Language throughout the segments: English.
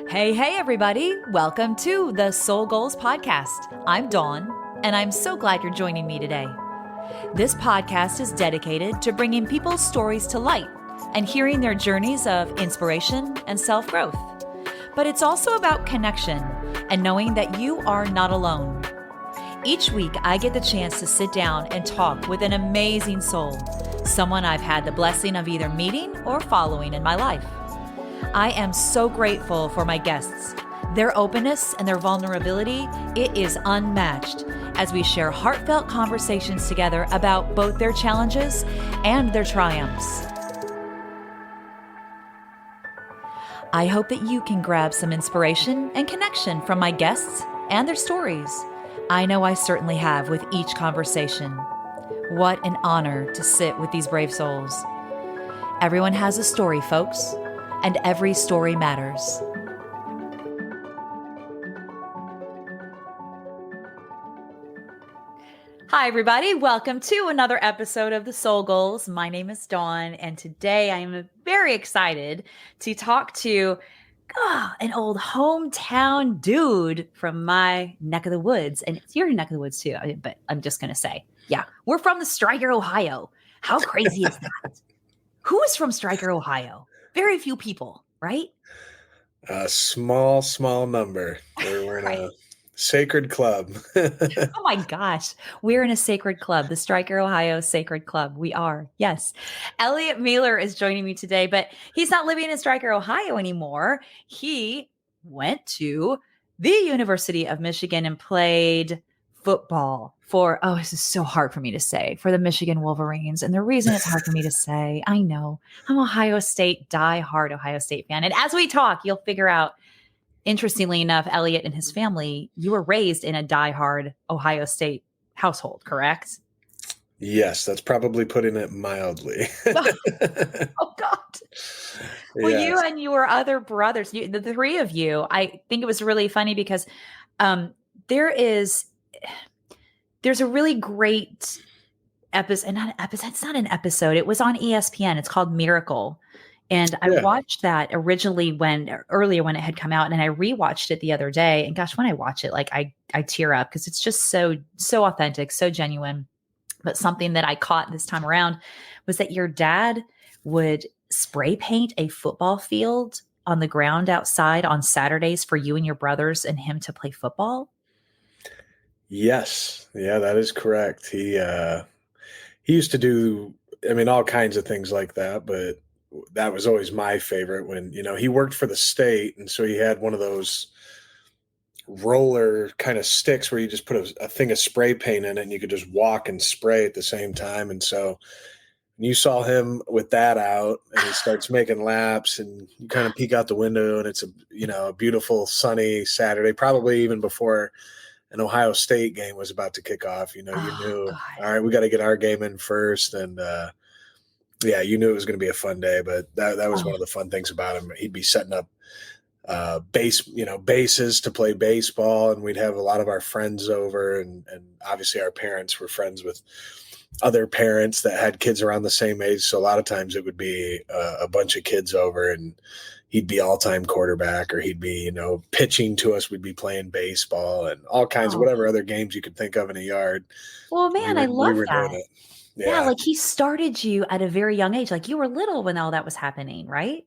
Hey, everybody. Welcome to the Soul Goals Podcast. I'm Dawn, and I'm so glad you're joining me today. This podcast is dedicated to bringing people's stories to light and hearing their journeys of inspiration and self-growth. But it's also about connection and knowing that you are not alone. Each week, I get the chance to sit down and talk with an amazing soul, someone I've had the blessing of either meeting or following in my life. I am so grateful for my guests. Their openness and their vulnerability, it is unmatched as we share heartfelt conversations together about both their challenges and their triumphs. I hope that you can grab some inspiration and connection from my guests and their stories. I know I certainly have with each conversation. What an honor to sit with these brave souls. Everyone has a story, folks. And every story matters. Hi, everybody. Welcome to another episode of the Soul Goals. My name is Dawn, and today I am very excited to talk to an old hometown dude from my neck of the woods. And it's your neck of the woods too, but I'm just going to say, yeah, we're from the Stryker, Ohio. How crazy is that? Who is from Stryker, Ohio? Very few people, right? A small number. We're in Right. a sacred club. Oh my gosh. We're in a sacred club, the Stryker, Ohio Sacred Club. We are. Yes. Elliott Mueller is joining me today, but he's not living in Stryker, Ohio anymore. He went to the University of Michigan and played football for, this is so hard for me to say, for the Michigan Wolverines. And the reason it's hard for me to say, I know, I'm Ohio State, diehard Ohio State fan. And as we talk, you'll figure out, interestingly enough, Elliott and his family, you were raised in a diehard Ohio State household, correct? Yes, that's probably putting it mildly. Oh, God. Well, Yes. you and your other brothers, the three of you, I think it was really funny because there's a really great episode, it's not an episode. It was on ESPN. It's called Miracle. And I watched that earlier when it had come out, and I rewatched it the other day. And gosh, when I watch it, like I tear up because it's just so authentic, so genuine. But something that I caught this time around was that your dad would spray paint a football field on the ground outside on Saturdays for you and your brothers and him to play football. Yes. Yeah, that is correct. He used to do, all kinds of things like that, but that was always my favorite when, he worked for the state. And so he had one of those roller kind of sticks where you just put a thing of spray paint in it and you could just walk and spray at the same time. And so you saw him with that out and he starts making laps and you kind of peek out the window and it's a beautiful sunny Saturday, probably even before an Ohio State game was about to kick off. You knew, God. All right, we got to get our game in first. And, you knew it was going to be a fun day, but that was one of the fun things about him. He'd be setting up bases to play baseball, and we'd have a lot of our friends over, and obviously our parents were friends with other parents that had kids around the same age. So a lot of times it would be a bunch of kids over, and he'd be all-time quarterback, or he'd be, pitching to us. We'd be playing baseball and all kinds of whatever other games you could think of in a yard. Well, man, I love that. Doing it. Yeah, like he started you at a very young age. Like you were little when all that was happening, right?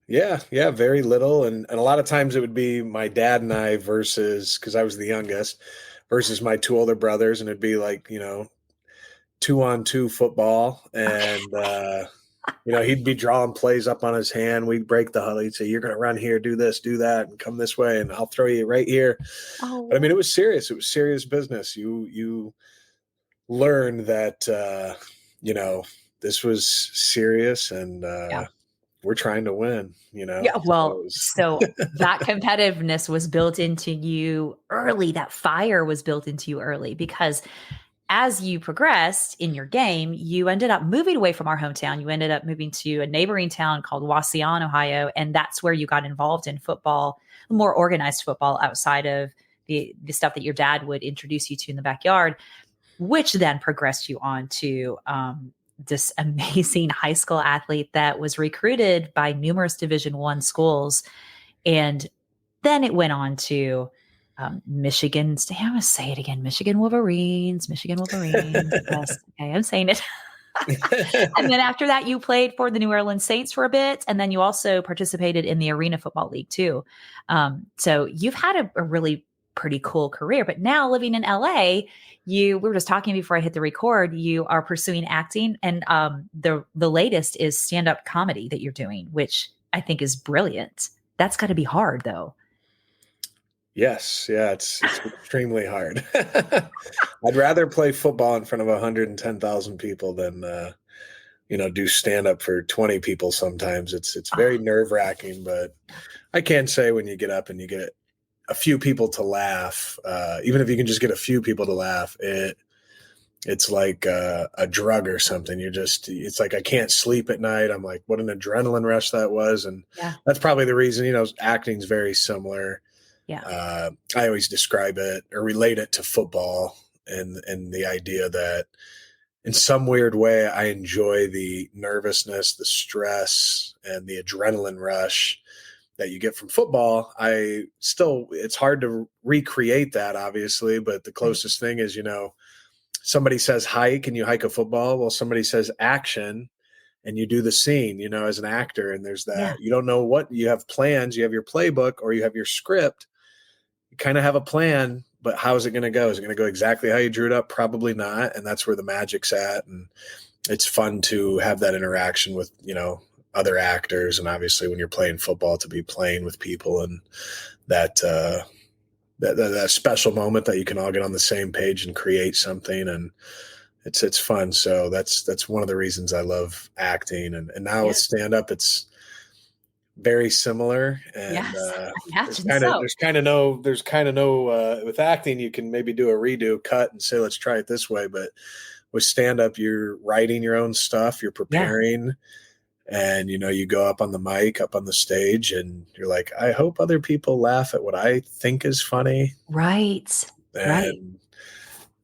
Yeah, very little. And a lot of times it would be my dad and I versus, because I was the youngest, versus my two older brothers. And it'd be like, 2-on-2 football. And, he'd be drawing plays up on his hand. We'd break the huddle. He'd say, you're going to run here, do this, do that, and come this way. And I'll throw you right here. Oh. But it was serious. It was serious business. You learned that, this was serious and, we're trying to win, Yeah, well, so that competitiveness was built into you early. That fire was built into you early because as you progressed in your game, you ended up moving away from our hometown. You ended up moving to a neighboring town called Wasion, Ohio. And that's where you got involved in football, more organized football outside of the stuff that your dad would introduce you to in the backyard, which then progressed you on to this amazing high school athlete that was recruited by numerous Division I schools. And Then it went on to Michigan. I'm going to say it again. Michigan Wolverines. Yes. Okay. I'm saying it. And then after that, you played for the New Orleans Saints for a bit. And then you also participated in the Arena Football League too. So you've had a really pretty cool career. But now living in LA, we were just talking before I hit the record, you are pursuing acting. And the latest is stand-up comedy that you're doing, which I think is brilliant. That's got to be hard though. Yes. Yeah. It's extremely hard. I'd rather play football in front of 110,000 people than, do stand up for 20 people. Sometimes it's very nerve wracking, but I can say when you get up and you get a few people to laugh, even if you can just get a few people to laugh, it's like a drug or something. It's like I can't sleep at night. I'm like, what an adrenaline rush that was. And that's probably the reason, acting's very similar. Yeah. I always describe it or relate it to football and the idea that in some weird way, I enjoy the nervousness, the stress, and the adrenaline rush that you get from football. It's hard to recreate that, obviously, but the closest thing is, somebody says hike and you hike a football. Well, somebody says action and you do the scene, as an actor. And there's that, you don't know what you have plans, you have your playbook or you have your script. You kind of have a plan, but how is it going to go? Is it going to go exactly how you drew it up? Probably not. And that's where the magic's at. And it's fun to have that interaction with, other actors. And obviously when you're playing football, to be playing with people and that special moment that you can all get on the same page and create something. And it's fun. So that's one of the reasons I love acting. And now with stand up, it's very similar. And there's kind of no with acting, you can maybe do a redo cut and say, let's try it this way. But with stand up, you're writing your own stuff, you're preparing. And, you go up on the mic, up on the stage, and you're like, I hope other people laugh at what I think is funny. Right. And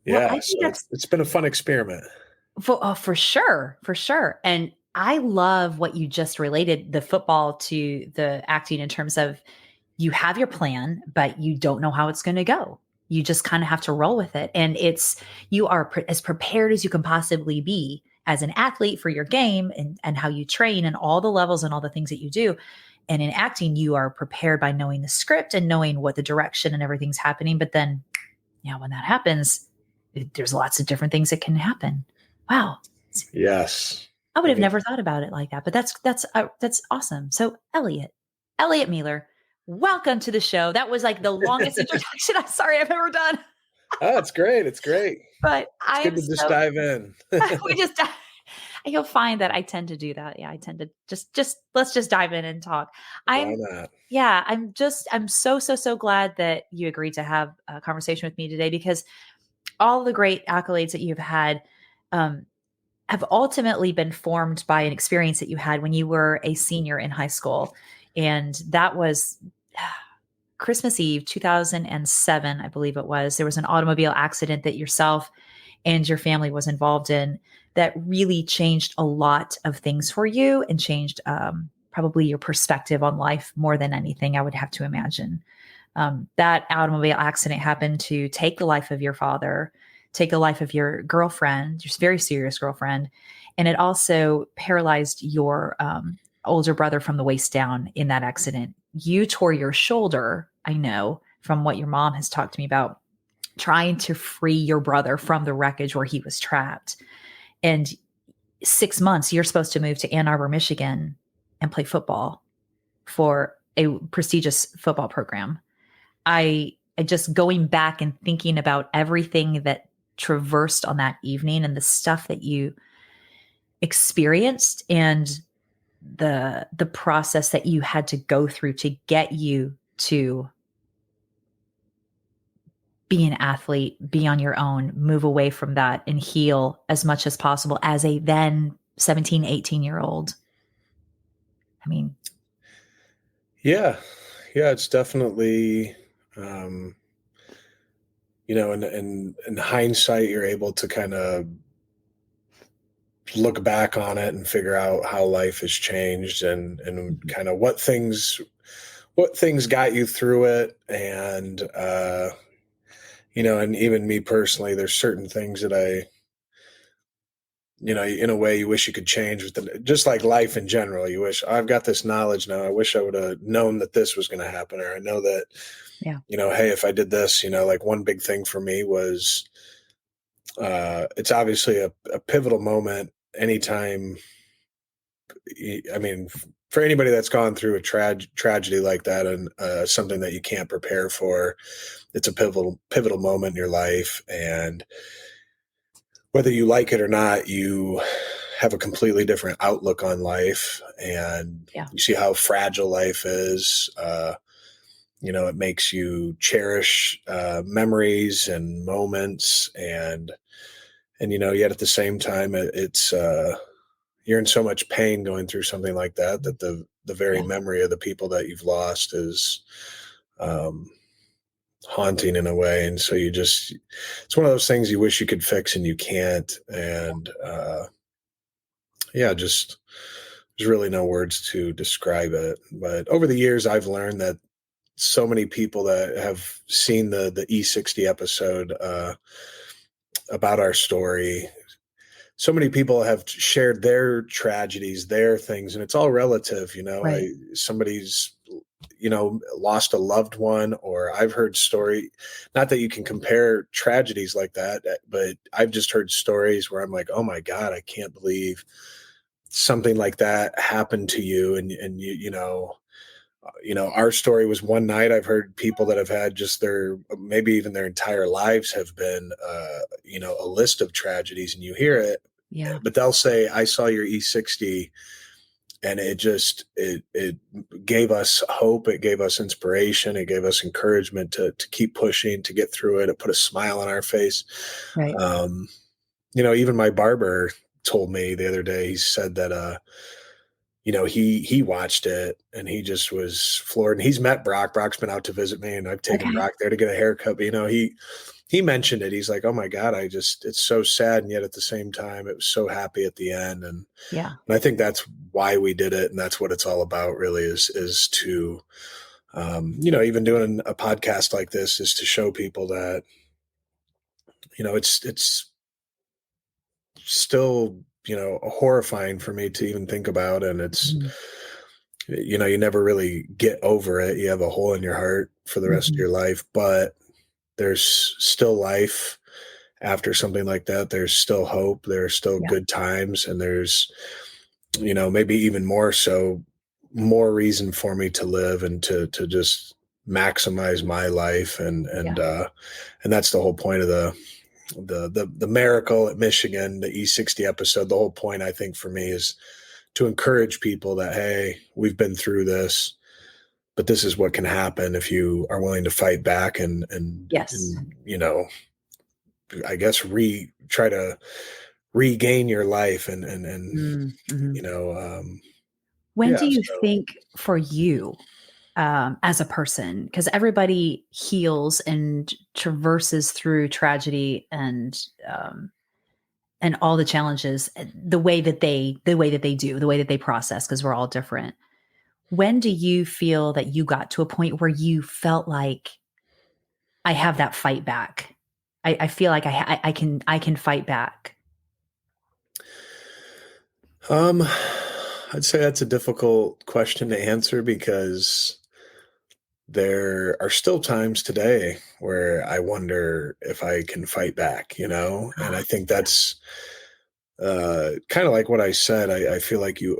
it's been a fun experiment. For sure. For sure. And I love what you just related the football to the acting in terms of you have your plan, but you don't know how it's going to go. You just kind of have to roll with it. And you are as prepared as you can possibly be as an athlete for your game and how you train and all the levels and all the things that you do. And in acting, you are prepared by knowing the script and knowing what the direction and everything's happening. But then, when that happens, there's lots of different things that can happen. Wow. Yes. I would have never thought about it like that, but that's awesome. So Elliott Mueller, welcome to the show. That was like the longest introduction I've ever done. Oh, it's great. It's great. But it's good to just dive in. You'll find that I tend to do that. Yeah, I tend to just let's just dive in and talk. Why not? Yeah, I'm so glad that you agreed to have a conversation with me today because all the great accolades that you've had have ultimately been formed by an experience that you had when you were a senior in high school. And that was Christmas Eve, 2007, I believe it was. There was an automobile accident that yourself and your family was involved in that really changed a lot of things for you and changed probably your perspective on life more than anything, I would have to imagine. That automobile accident happened to take the life of your father, take the life of your girlfriend, your very serious girlfriend, and it also paralyzed your older brother from the waist down in that accident. You tore your shoulder, I know, from what your mom has talked to me about, trying to free your brother from the wreckage where he was trapped. And 6 months, you're supposed to move to Ann Arbor, Michigan and play football for a prestigious football program. I just going back and thinking about everything that traversed on that evening and the stuff that you experienced and the process that you had to go through to get you to be an athlete, be on your own, move away from that and heal as much as possible as a then 17, 18-year-old. I mean, yeah, it's definitely, in hindsight, you're able to kind of look back on it and figure out how life has changed and kind of what things what things got you through it. And, and even me personally, there's certain things that in a way you wish you could change just like life in general. You wish I've got this knowledge now. I wish I would have known that this was going to happen. Or I know that, Yeah. hey, if I did this, like one big thing for me was, it's obviously a pivotal moment anytime. I mean, for anybody that's gone through a tragedy like that and something that you can't prepare for, it's a pivotal moment in your life. And whether you like it or not, you have a completely different outlook on life, and Yeah. you see how fragile life is. It makes you cherish memories and moments, and yet at the same time, it's you're in so much pain going through something like that the very Yeah. memory of the people that you've lost is um, haunting in a way. And so it's one of those things you wish you could fix and you can't. And just there's really no words to describe it. But over the years, I've learned that so many people that have seen the E60 episode about our story, so many people have shared their tragedies, their things, and it's all relative. Right. Somebody's lost a loved one, or I've heard story, not that you can compare tragedies like that, but I've just heard stories where I'm like, oh my God, I can't believe something like that happened to you. And our story was one night. I've heard people that have had just maybe even their entire lives have been, a list of tragedies, and you hear it, Yeah. but they'll say, I saw your E60 and it gave us hope. It gave us inspiration. It gave us encouragement to keep pushing, to get through it. It put a smile on our face. Right. Even my barber told me the other day, he said that, he watched it and he just was floored, and he's met Brock. Brock's been out to visit me, and I've taken Okay. Brock there to get a haircut. But, he mentioned it. He's like, oh my God, it's so sad. And yet at the same time, it was so happy at the end. And Yeah. I think that's why we did it. And that's what it's all about really is to, even doing a podcast like this is to show people that, it's still, horrifying for me to even think about. And it's, Mhm. you never really get over it. You have a hole in your heart for the rest of Mhm. your life, but there's still life after something like that. There's still hope. There's still Yeah. good times. And there's, maybe even more so, more reason for me to live and to just maximize my life. Yeah. And that's the whole point of the miracle at Michigan, the E60 episode. The whole point, I think, for me is to encourage people that, hey, we've been through this, but this is what can happen if you are willing to fight back Yes. and I guess try to regain your life and Mm-hmm. you know um When yeah do you so think for you, as a person, because everybody heals and traverses through tragedy and all the challenges the way that they process, because we're all different. When do you feel that you got to a point where you felt like I have that fight back? I feel like I can fight back. um I'd say that's a difficult question to answer, because there are still times today where I wonder if I can fight back, and Ah, I think that's kind of like what I said. I feel like you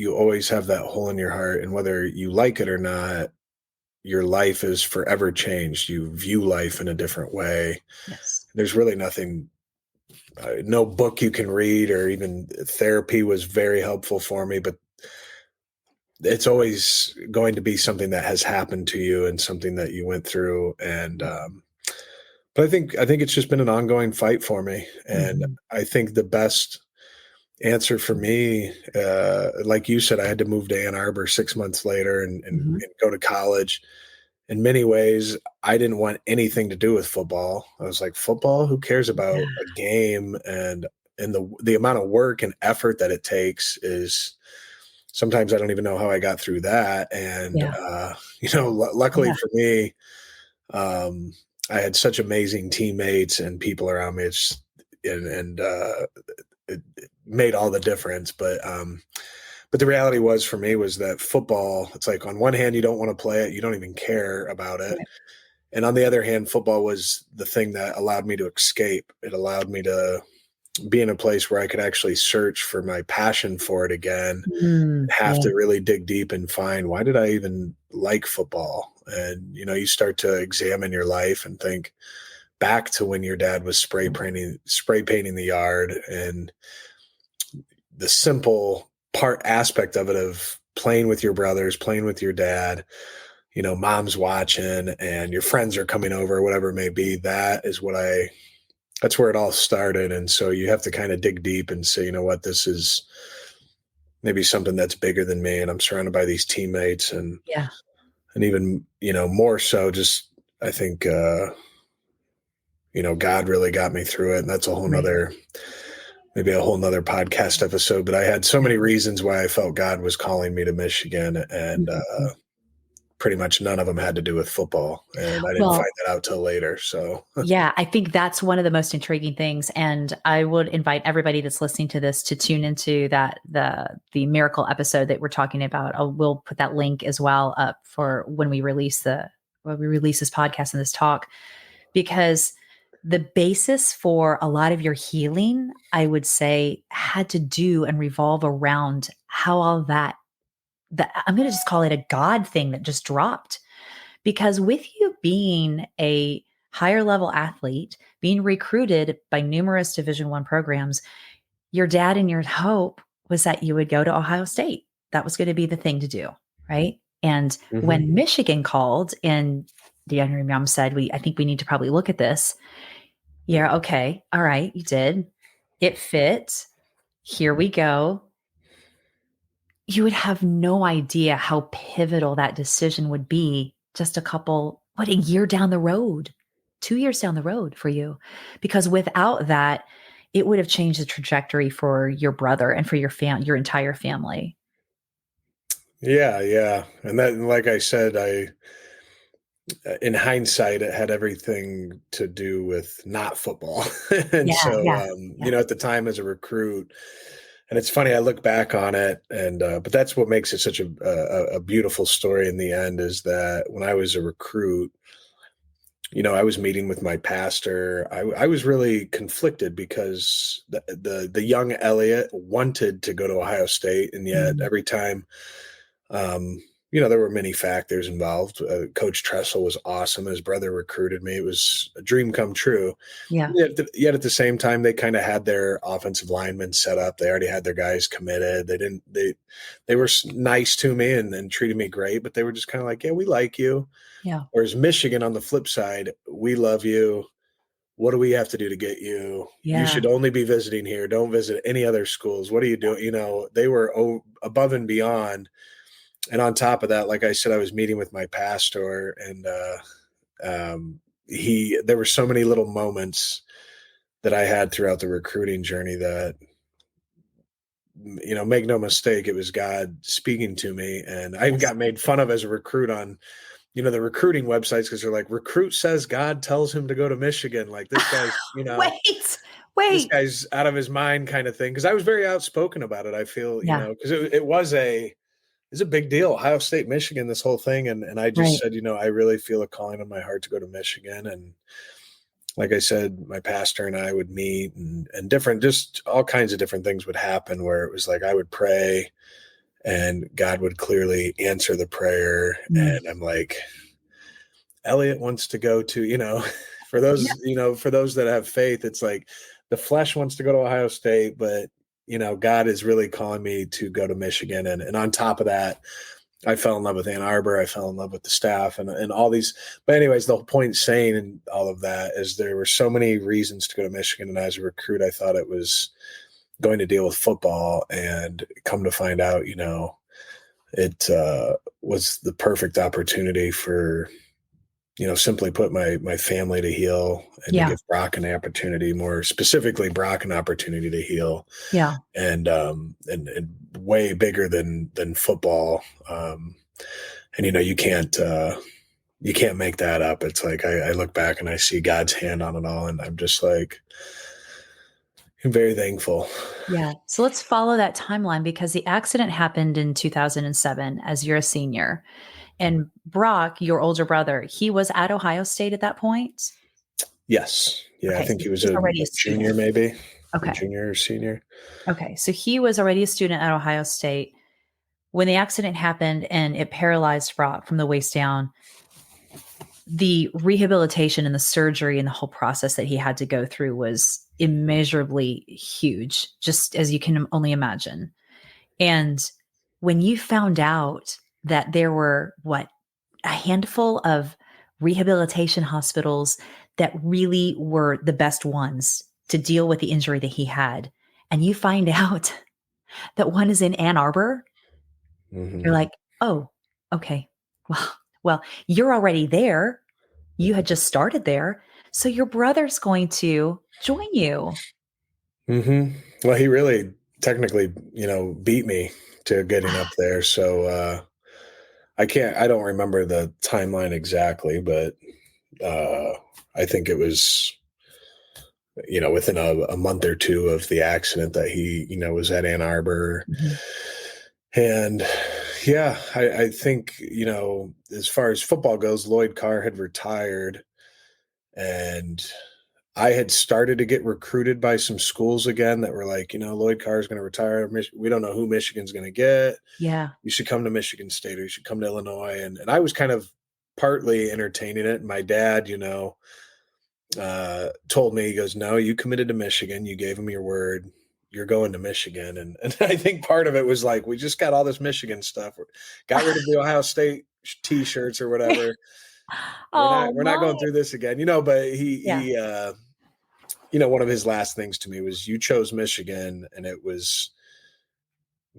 always have that hole in your heart, and whether you like it or not, your life is forever changed. You view life in a different way. yes. There's really nothing, no book you can read, or even therapy was very helpful for me, but it's always going to be something that has happened to you and something that you went through. And, but I think it's just been an ongoing fight for me. And Mhm, I think the best answer for me, like you said, I had to move to Ann Arbor 6 months later mhm. and go to college. In many ways, I didn't want anything to do with football. I was like, football? Who cares Yeah, about a game? And the amount of work and effort that it takes is sometimes I don't even know how I got through that. And, Yeah. luckily Yeah. for me, I had such amazing teammates and people around me. It made all the difference. But the reality for me was that football, it's like on one hand, you don't want to play it. You don't even care about it. Right. And on the other hand, football was the thing that allowed me to escape. It allowed me to be in a place where I could actually search for my passion for it again, have Yeah. to really dig deep and find, why did I even like football? And, you start to examine your life and think back to when your dad was spray painting the yard, and the simple aspect of it, of playing with your brothers, playing with your dad, mom's watching and your friends are coming over, whatever it may be. That's where it all started. And so you have to kind of dig deep and say, you know what, this is maybe something that's bigger than me. And I'm surrounded by these teammates, and Yeah. even, more so just, I think, God really got me through it. And that's Right. maybe a whole nother podcast episode, but I had so many reasons why I felt God was calling me to Michigan, and Mhm. pretty much none of them had to do with football. And I didn't Well, find that out till later. So yeah, I think that's one of the most intriguing things, and I would invite everybody that's listening to this to tune into the miracle episode that we're talking about. We'll put that link as well up for when we release this podcast and this talk, because the basis for a lot of your healing, I would say, had to do and revolve around how all that I'm going to just call it a God thing that just dropped. Because with you being a higher level athlete, being recruited by numerous Division One programs, your dad and your hope was that you would go to Ohio State. That was going to be the thing to do, right? And mhm. when Michigan called and the younger mom said, I think we need to probably look at this. Yeah, okay. All right, you did. It fit. Here we go. You would have no idea how pivotal that decision would be just a year down the road, 2 years down the road for you. Because without that, it would have changed the trajectory for your brother and for your entire family. Yeah. And that, like I said, in hindsight, it had everything to do with not football. And Yeah, so, yeah, yeah. at the time as a recruit, and it's funny, I look back on it, and but that's what makes it such a beautiful story in the end, is that when I was a recruit, I was meeting with my pastor. I was really conflicted because the young Elliott wanted to go to Ohio State, and yet Mm, every time, um, there were many factors involved. Coach Tressel was awesome. His brother recruited me. It was a dream come true. yeah, Yet at the same time, they kind of had their offensive linemen set up. They already had their guys committed. They were nice to me and treated me great, but they were just kind of like, yeah, we like you. yeah, Whereas Michigan, on the flip side, we love you. What do we have to do to get you? You yeah. should only be visiting here. Don't visit any other schools. What are you doing? They were above and beyond. And on top of that, like I said, I was meeting with my pastor, and there were so many little moments that I had throughout the recruiting journey that, make no mistake, it was God speaking to me. And I Yes. got made fun of as a recruit on, the recruiting websites, because they're like, recruit says God tells him to go to Michigan. Like, this guy's, Wait, this wait. guy's out of his mind, kind of thing. Cause I was very outspoken about it. I feel, Yeah, cause it's a big deal. Ohio State, Michigan, this whole thing. And I just right. said, I really feel a calling on my heart to go to Michigan. And like I said, my pastor and I would meet, and different, just all kinds of different things would happen where it was like I would pray and God would clearly answer the prayer. Mm. And I'm like, Elliott wants to go to, Yeah. for those that have faith, it's like the flesh wants to go to Ohio State, but, God is really calling me to go to Michigan. And on top of that, I fell in love with Ann Arbor. I fell in love with the staff and all these. But anyways, the whole point saying in all of that is there were so many reasons to go to Michigan. And as a recruit, I thought it was going to deal with football, and come to find out, it was the perfect opportunity for simply put, my family to heal and to Yeah. give Brock an opportunity, more specifically Brock an opportunity to heal, Yeah. and way bigger than football. And you can't make that up. It's like I look back and I see God's hand on it all, and I'm just like, I'm very thankful. Yeah. So let's follow that timeline because the accident happened in 2007 as you're a senior. And Brock, your older brother, he was at Ohio State at that point. Yes. Yeah, I Okay. think So he he was was a already a junior, student. maybe a Okay. junior or senior. Okay. So he was already a student at Ohio State. When the accident happened and it paralyzed Brock from the waist down, the rehabilitation and the surgery and the whole process that he had to go through was immeasurably huge, just as you can only imagine. And when you found out that there were a handful of rehabilitation hospitals that really were the best ones to deal with the injury that he had, and you find out that one is in Ann Arbor, you're Hmm. like, oh, okay. Well, you're already there. You had just started there. So your brother's going to join you. Hmm. Well, he really technically, beat me to getting up there. So I don't remember the timeline exactly, but uh, I think it was, within a month or two of the accident that he, was at Ann Arbor. Mhm. And yeah, I think, as far as football goes, Lloyd Carr had retired, and I had started to get recruited by some schools again that were like, Lloyd Carr is going to retire. We don't know who Michigan's going to get. Yeah. You should come to Michigan State, or you should come to Illinois. And I was kind of partly entertaining it. And my dad, told me, he goes, no, you committed to Michigan. You gave him your word. You're going to Michigan. And I think part of it was like, we just got all this Michigan stuff. Got rid of the Ohio State t-shirts or whatever. Oh We're not my. going through this again, but Yeah. one of his last things to me was, you chose Michigan, and it was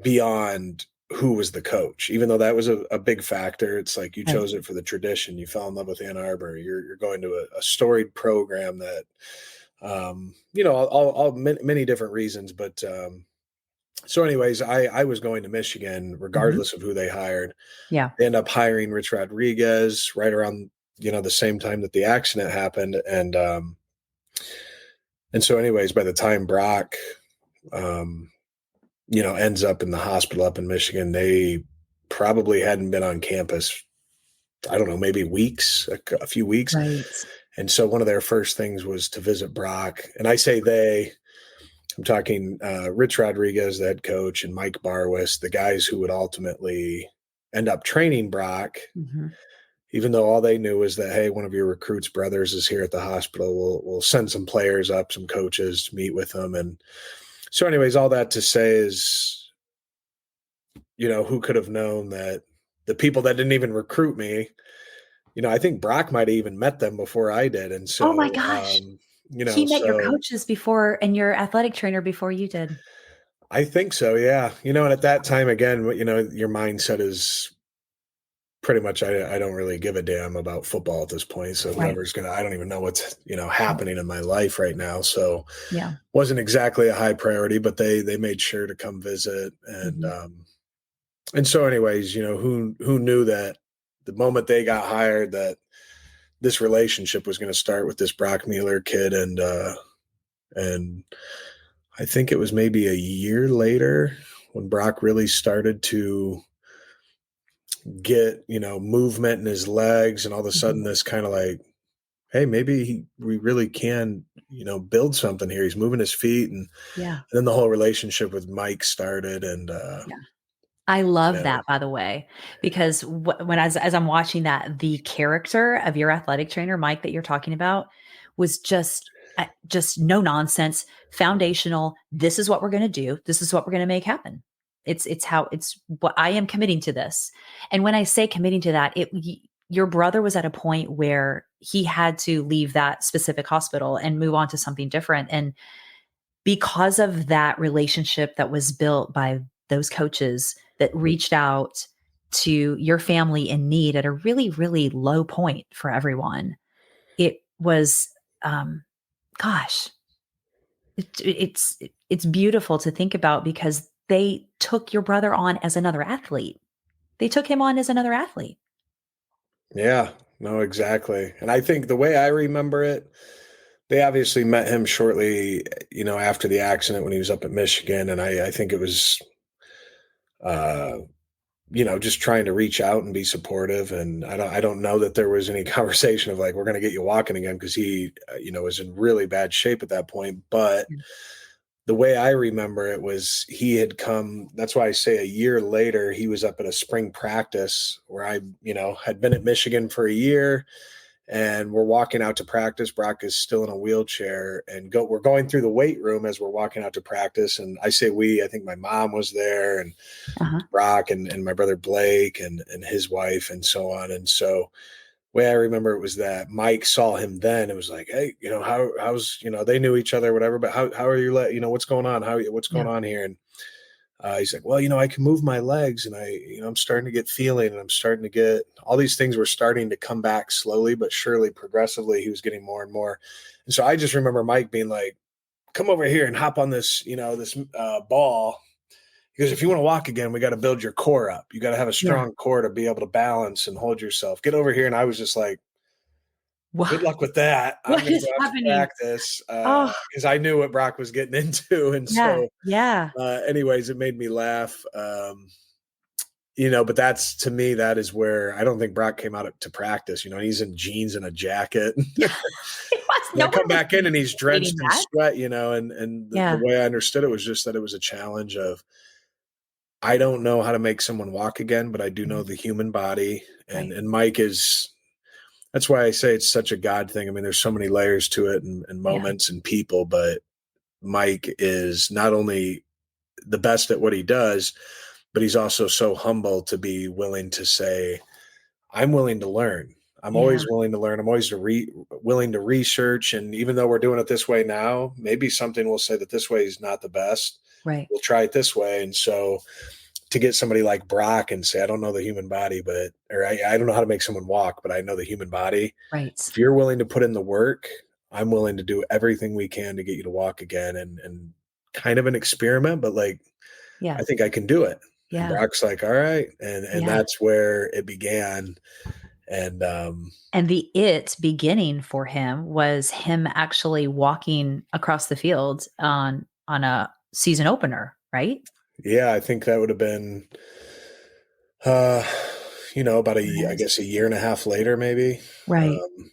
beyond who was the coach, even though that was a big factor. It's like, you Right. chose it for the tradition. You fell in love with Ann Arbor. You're going to a storied program that, all many different reasons. But so anyways, I was going to Michigan Mhm. regardless of who they hired. Yeah. They end up hiring Rich Rodriguez right around, the same time that the accident happened. And so anyways, by the time Brock, um, ends up in the hospital up in Michigan, they probably hadn't been on campus, I don't know, maybe weeks, a few weeks. Right. And so one of their first things was to visit Brock. And I say they, I'm talking Rich Rodriguez, the head coach, and Mike Barwis, the guys who would ultimately end up training Brock, Mhm. even though all they knew was that, hey, one of your recruits' brothers is here at the hospital. We'll send some players up, some coaches to meet with them. And so anyways, all that to say is, who could have known that the people that didn't even recruit me, I think Brock might have even met them before I did. And Oh my so, gosh. He met your so coaches before and your athletic trainer before you did. I think so. Yeah. And at that time, again, your mindset is pretty much, I don't really give a damn about football at this point. So Right. whoever's I don't even know what's, happening in my life right now. So Yeah. wasn't exactly a high priority, but they made sure to come visit. Mhm. And so anyways, who knew that the moment they got hired, that this relationship was going to start with this Brock Mueller kid. And I think it was maybe a year later when Brock really started to get, movement in his legs, and all of a Mhm. sudden this kind of like, hey, maybe we really can, build something here. He's moving his feet. And Yeah. then the whole relationship with Mike started. And, Yeah. I love yeah. that, by the way, because when as I'm watching that, the character of your athletic trainer, Mike, that you're talking about, was just no nonsense, foundational. This is what we're going to do. This is what we're going to make happen. It's what I am committing to this. And when I say committing to that, your brother was at a point where he had to leave that specific hospital and move on to something different. And because of that relationship that was built by those coaches that reached out to your family in need at a really, really low point for everyone. It was, um, gosh, it's beautiful to think about because they took your brother on as another athlete. They took him on as another athlete. Yeah, no, exactly. And I think the way I remember it, they obviously met him shortly, after the accident when he was up at Michigan. And I think it was, uh, just trying to reach out and be supportive. And I don't know that there was any conversation of like, we're going to get you walking again. Cause he, was in really bad shape at that point. But Yeah. the way I remember it was he had come. That's why I say a year later, he was up at a spring practice where I, had been at Michigan for a year, and we're walking out to practice. Brock is still in a wheelchair, and we're going through the weight room as we're walking out to practice. And I say I think my mom was there, and Uh-huh. Brock and my brother Blake and his wife and so on. And so way I remember it was that Mike saw him then. It was like, hey, how's, they knew each other or whatever, but how are you, what's going on? What's Yeah. going on here? And he's like, well, I can move my legs, and I'm starting to get feeling, and I'm starting to get all these things were starting to come back slowly, but surely progressively. He was getting more and more. And so I just remember Mike being like, come over here and hop on this, this ball. Because if you want to walk again, we got to build your core up. You got to have a Yeah. strong core to be able to balance and hold yourself. Get over here. And I was just like, good What, luck with that. I'm what going to is go out to happening? practice Oh, because I knew what Brock was getting into. And yeah. so, Yeah. anyways, it made me laugh. But that's, to me, that is where I don't think Brock came out to practice. He's in jeans and a jacket. Yeah. It was, And I no one come was back in and he's anticipating drenched in that. sweat, and the Yeah. way I understood it was just that it was a challenge of, I don't know how to make someone walk again, but I do know Mhm. the human body. And Right. and Mike is, that's why I say it's such a God thing. I mean, there's so many layers to it, and Yeah. moments and people, but Mike is not only the best at what he does, but he's also so humble to be willing to say, I'm willing to learn. I'm Yeah. always willing to learn. I'm always willing to research. And even though we're doing it this way now, maybe something will say that this way is not the best. Right. We'll try it this way. And so to get somebody like Brock and say, I don't know the human body, or I don't know how to make someone walk, but I know the human body. Right. If you're willing to put in the work, I'm willing to do everything we can to get you to walk again, and kind of an experiment, but like, Yeah. I think I can do it. And Yeah. Brock's like, all right. And Yeah. that's where it began. And And the beginning for him was him actually walking across the field on a season opener, right? yeah, I think that would have been, uh, about I Yes. guess a year and a half later, maybe. Right. Um,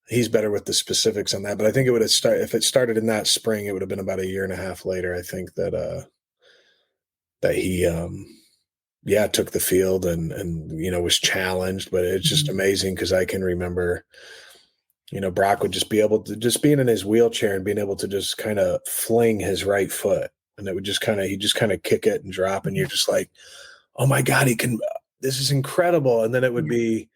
he's better with the specifics on that, but I think it would have started, if it started in that spring, it would have been about a year and a half later. I think that he, yeah, took the field and was challenged, but it's just Mhm. amazing because I can remember, Brock would just be able to just being in his wheelchair and being able to just kind of fling his right foot, and it would just he just kind of kick it and drop, and you're Yeah. just like, oh my God, he can, this is incredible. And then it would Yeah. be,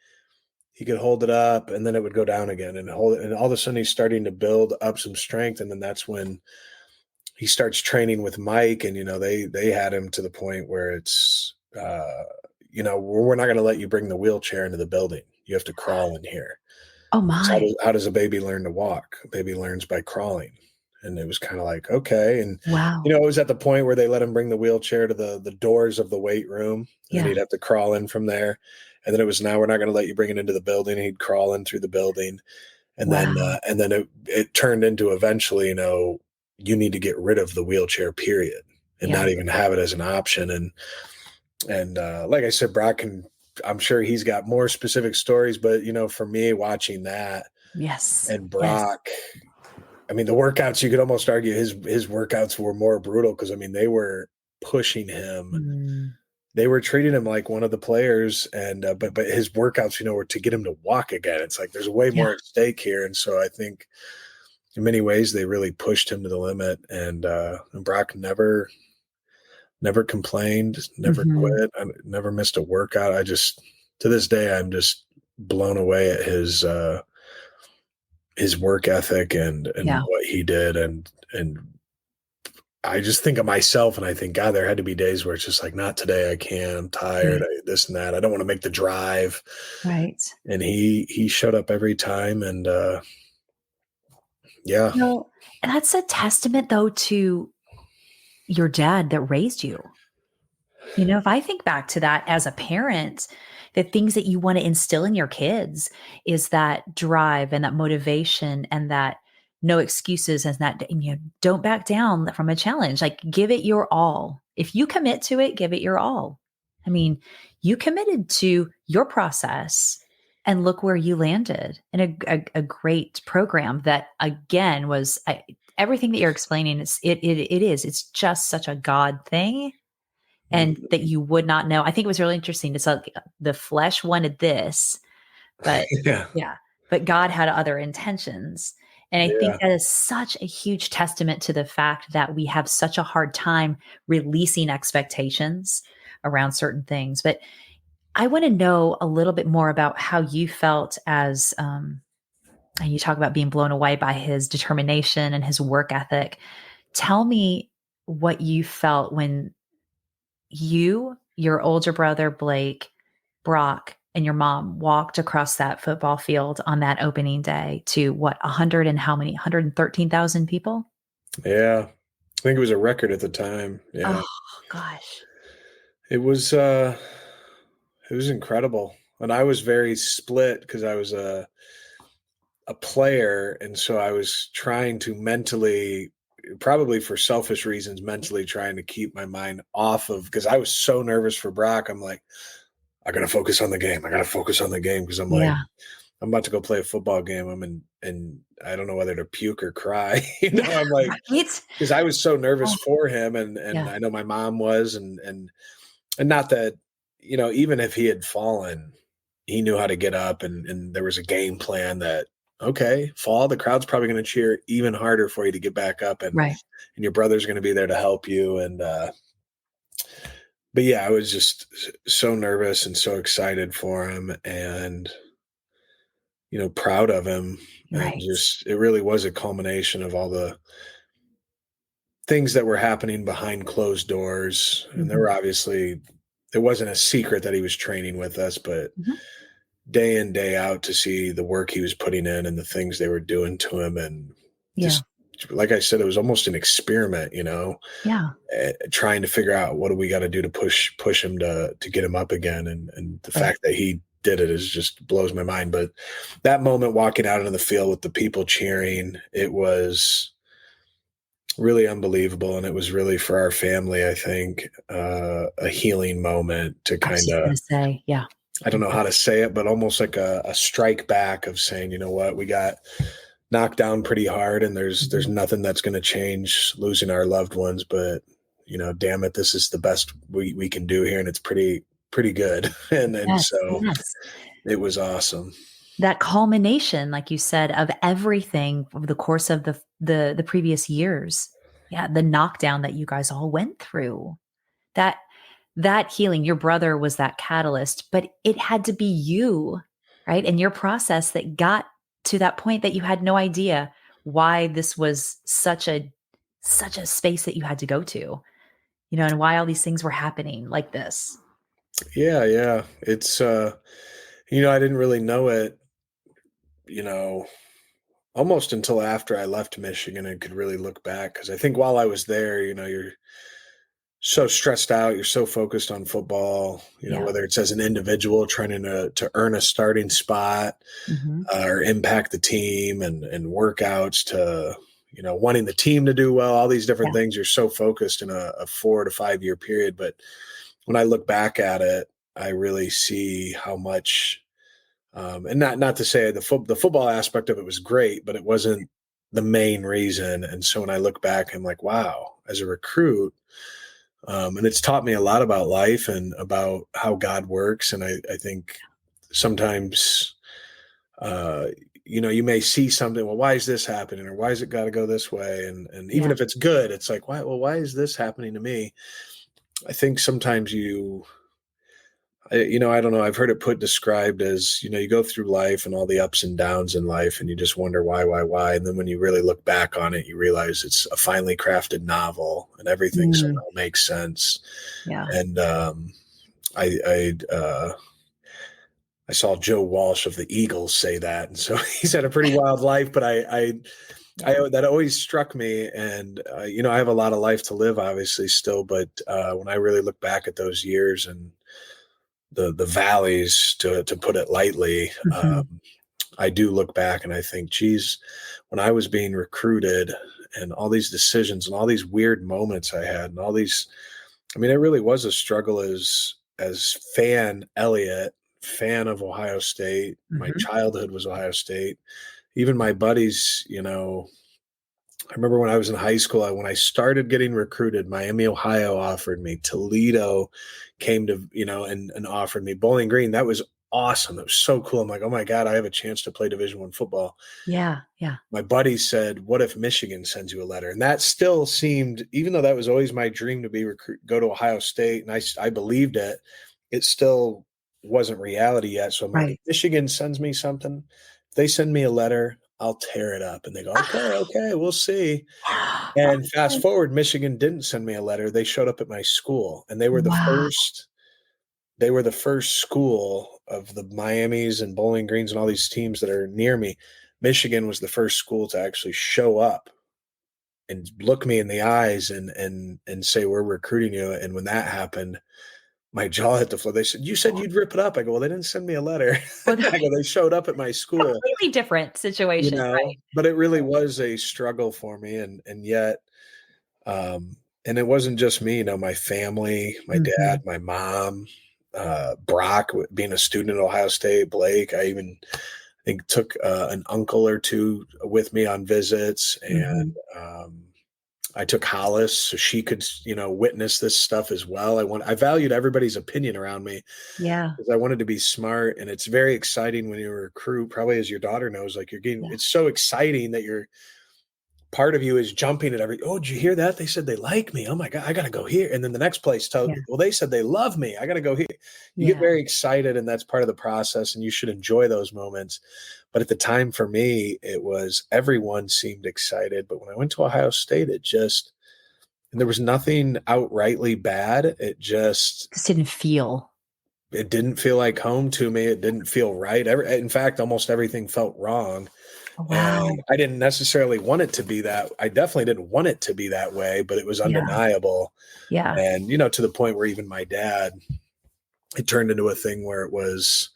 he could hold it up and then it would go down again and hold it. And all of a sudden he's starting to build up some strength. And then that's when he starts training with Mike, and, they had him to the point where it's, we're not going to let you bring the wheelchair into the building. You have to crawl in here. Oh So my. how does a baby learn to walk? A baby learns by crawling. And it was kind of like, okay. And, Wow. it was at the point where they let him bring the wheelchair to the doors of the weight room, and then Yeah. he'd have to crawl in from there. And then it was, now we're not going to let you bring it into the building. He'd crawl in through the building. Wow. And then it turned into eventually, you need to get rid of the wheelchair, period, and Yeah. not even have it as an option. And like I said, I'm sure he's got more specific stories, but for me watching that, Yes. and Yes. Brock, I mean, the workouts, you could almost argue his workouts were more brutal because, I mean, they were pushing him. Mm. They were treating him like one of the players, and but his workouts, were to get him to walk again. It's like there's way Yeah. more at stake here, and so I think in many ways they really pushed him to the limit. And Brock never complained, never Mhm. quit, never missed a workout. I just, to this day, I'm just blown away at his work ethic and Yeah. what he did, and I just think of myself and I think, God, there had to be days where it's just like, not today. I can't. I'm tired. Right. This and that. I don't want to make the drive. Right. And he showed up every time. And yeah, Well, that's a testament though to your dad that raised you. If I think back to that as a parent, the things that you want to instill in your kids is that drive and that motivation and that no excuses and that don't back down from a challenge. Like give it your all. If you commit to it, give it your all. I mean, you committed to your process and look where you landed in a great program that again was everything that you're explaining it's just such a God thing and that you would not know. I think it was really interesting. It's like the flesh wanted this, but yeah, yeah, but God had other intentions. And I think yeah, that is such a huge testament to the fact that we have such a hard time releasing expectations around certain things. But I want to know a little bit more about how you felt as, and you talk about being blown away by his determination and his work ethic. Tell me what you felt when you, your older brother, Blake, Brock, and your mom walked across that football field on that opening day to what, 100 and how many? 113,000 people? yeah. I think it was a record at the time. Oh, Yeah. gosh. It was incredible. And I was very split because I was a player, and so I was trying to mentally, probably for selfish reasons, mentally trying to keep my mind off of, because I was so nervous for Brock. I'm like, I gotta focus on the game. I gotta focus on the game because I'm like, Yeah. I'm about to go play a football game. And I don't know whether to puke or cry. Yeah. I'm like, Right? because I was so nervous Oh, for him, and yeah. I know my mom was, and not that, even if he had fallen, he knew how to get up, and there was a game plan that, okay, fall, the crowd's probably going to cheer even harder for you to get back up, Right. and your brother's going to be there to help you. And but yeah, I was just so nervous and so excited for him, and proud of him. And Right. just, it really was a culmination of all the things that were happening behind closed doors. And there Mhm. were obviously, it wasn't a secret that he was training with us, but Mhm. day in, day out, to see the work he was putting in and the things they were doing to him. And Yeah. just, like I said, it was almost an experiment, Yeah. trying to figure out what do we got to do to push him to get him up again. And the Right. fact that he did it is just blows my mind. But that moment walking out into the field with the people cheering, it was really unbelievable. And it was really, for our family, I think, a healing moment to I was kind just of, gonna say, yeah. I don't know how to say it, but almost like a strike back of saying, you know what, we got knocked down pretty hard, and there's Mhm. nothing that's going to change losing our loved ones. But damn it, this is the best we can do here, and it's pretty good. and Yes, so yes. it was awesome. That culmination, like you said, of everything over the course of the previous years. Yeah, the knockdown that you guys all went through. That that healing, your brother was that catalyst, but it had to be you, right? And your process that got to that point that you had no idea why this was such a space that you had to go to, and why all these things were happening like this. Yeah, it's I didn't really know it, you know almost until after I left Michigan and could really look back, because I think while I was there, you're so stressed out, you're so focused on football, Yeah. whether it's as an individual trying to earn a starting spot, Mhm. or impact the team, and workouts, to wanting the team to do well, all these different Yeah. things. You're so focused in a 4 to 5 year period. But when I look back at it, I really see how much, and not to say the football aspect of it was great, but it wasn't the main reason. And so when I look back, I'm like, wow, as a recruit, and it's taught me a lot about life and about how God works. And I think sometimes, uh, you may see something, well, why is this happening? Or why is it got to go this way? And even Yeah. if it's good, it's like, why is this happening to me? I think sometimes I don't know. I've heard it described as, you go through life and all the ups and downs in life, and you just wonder why. And then when you really look back on it, you realize it's a finely crafted novel. and everything Mm, somehow makes sense. yeah. And I I saw Joe Walsh of the Eagles say that, and so he's had a pretty wild life. But Yeah. that always struck me, and I have a lot of life to live, obviously, still. But when I really look back at those years and the valleys, to put it lightly, Hmm. I do look back and I think, geez, when I was being recruited, and all these decisions and all these weird moments I had, and all these, I mean, it really was a struggle as fan Elliott, fan of Ohio State. My Hmm. childhood was Ohio State. Even my buddies, I remember when I was in high school, when I started getting recruited, Miami, Ohio offered me. Toledo came to, and offered me. Bowling Green. That was awesome. That was so cool. I'm like, oh my God, I have a chance to play Division I football. Yeah. Yeah. My buddy said, "What if Michigan sends you a letter?" And that still seemed, even though that was always my dream to go to Ohio State, and I believed it, it still wasn't reality yet. So I'm like, if Right. Michigan sends me something, if they send me a letter, I'll tear it up. And they go, okay, okay, we'll see. And fast Oh, forward, Michigan didn't send me a letter. They showed up at my school, and they were the wow. first. They were the first school of the Miamis and Bowling Greens and all these teams that are near me. Michigan was the first school to actually show up and look me in the eyes and say, we're recruiting you. And when that happened, my jaw hit the floor. They said, "You said you'd rip it up." I go, "Well, they didn't send me a letter." Well, I go, "They showed up at my school." completely different situation, right? But it really was a struggle for me, and yet, and it wasn't just me. My family, my Mhm. dad, my mom, Brock, being a student at Ohio State, Blake. I even think took an uncle or two with me on visits, and Mhm. I took Hollis so she could, witness this stuff as well. I valued everybody's opinion around me Yeah. because I wanted to be smart. And it's very exciting when you're a recruit, probably as your daughter knows, like Yeah. it's so exciting that you're part of you is jumping at oh, did you hear that? They said they like me. Oh my God, I got to go here. And then the next place tells, Yeah. well, they said they love me. I got to go here. You get Yeah. very excited, and that's part of the process, and you should enjoy those moments. But at the time for me, it was everyone seemed excited. But when I went to Ohio State, and there was nothing outrightly bad. Just didn't feel. It didn't feel like home to me. It didn't feel right. In fact, almost everything felt wrong. And Wow. I didn't necessarily want it to be that. I definitely didn't want it to be that way, but it was Yeah. undeniable. Yeah. And, to the point where even my dad, it turned into a thing where it was,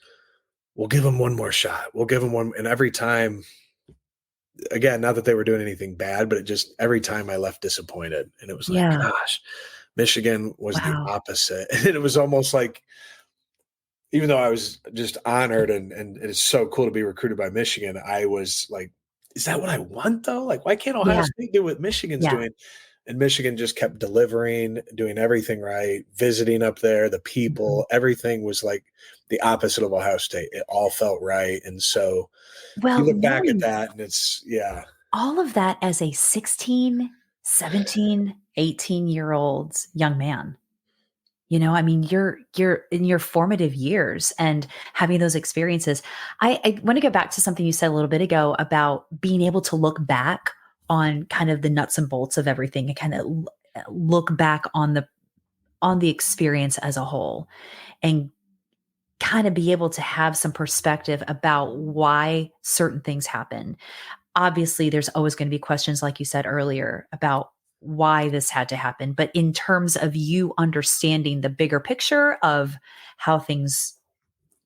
we'll give him one more shot. We'll give him one. And every time, again, not that they were doing anything bad, but every time I left disappointed. And it was like, Yeah. gosh, Michigan was the Wow. opposite. And it was almost like, even though I was just honored, and it's so cool to be recruited by Michigan, I was like, is that what I want though? Like, why can't Ohio Yeah. State do what Michigan's Yeah. doing? And Michigan just kept delivering, doing everything right, visiting up there, the Mhm. people, everything was like the opposite of Ohio State. It all felt right. And so you Well, look back at knowing that and it's, yeah. all of that as a 16, 17, 18-year-old young man. I mean, you're in your formative years and having those experiences. I want to go back to something you said a little bit ago about being able to look back on kind of the nuts and bolts of everything and kind of look back on the experience as a whole and kind of be able to have some perspective about why certain things happen. Obviously, there's always going to be questions, like you said earlier, about why this had to happen. But in terms of you understanding the bigger picture of how things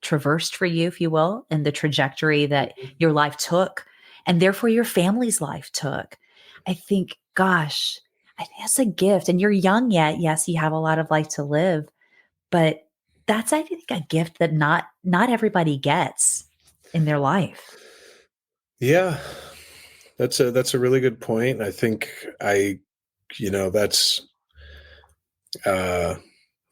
traversed for you, if you will, and the trajectory that your life took, and therefore your family's life took, I think, gosh, I think that's a gift. And you're young yet. Yes, you have a lot of life to live, but that's, I think, a gift that not everybody gets in their life. Yeah. That's a really good point. I think that's, uh,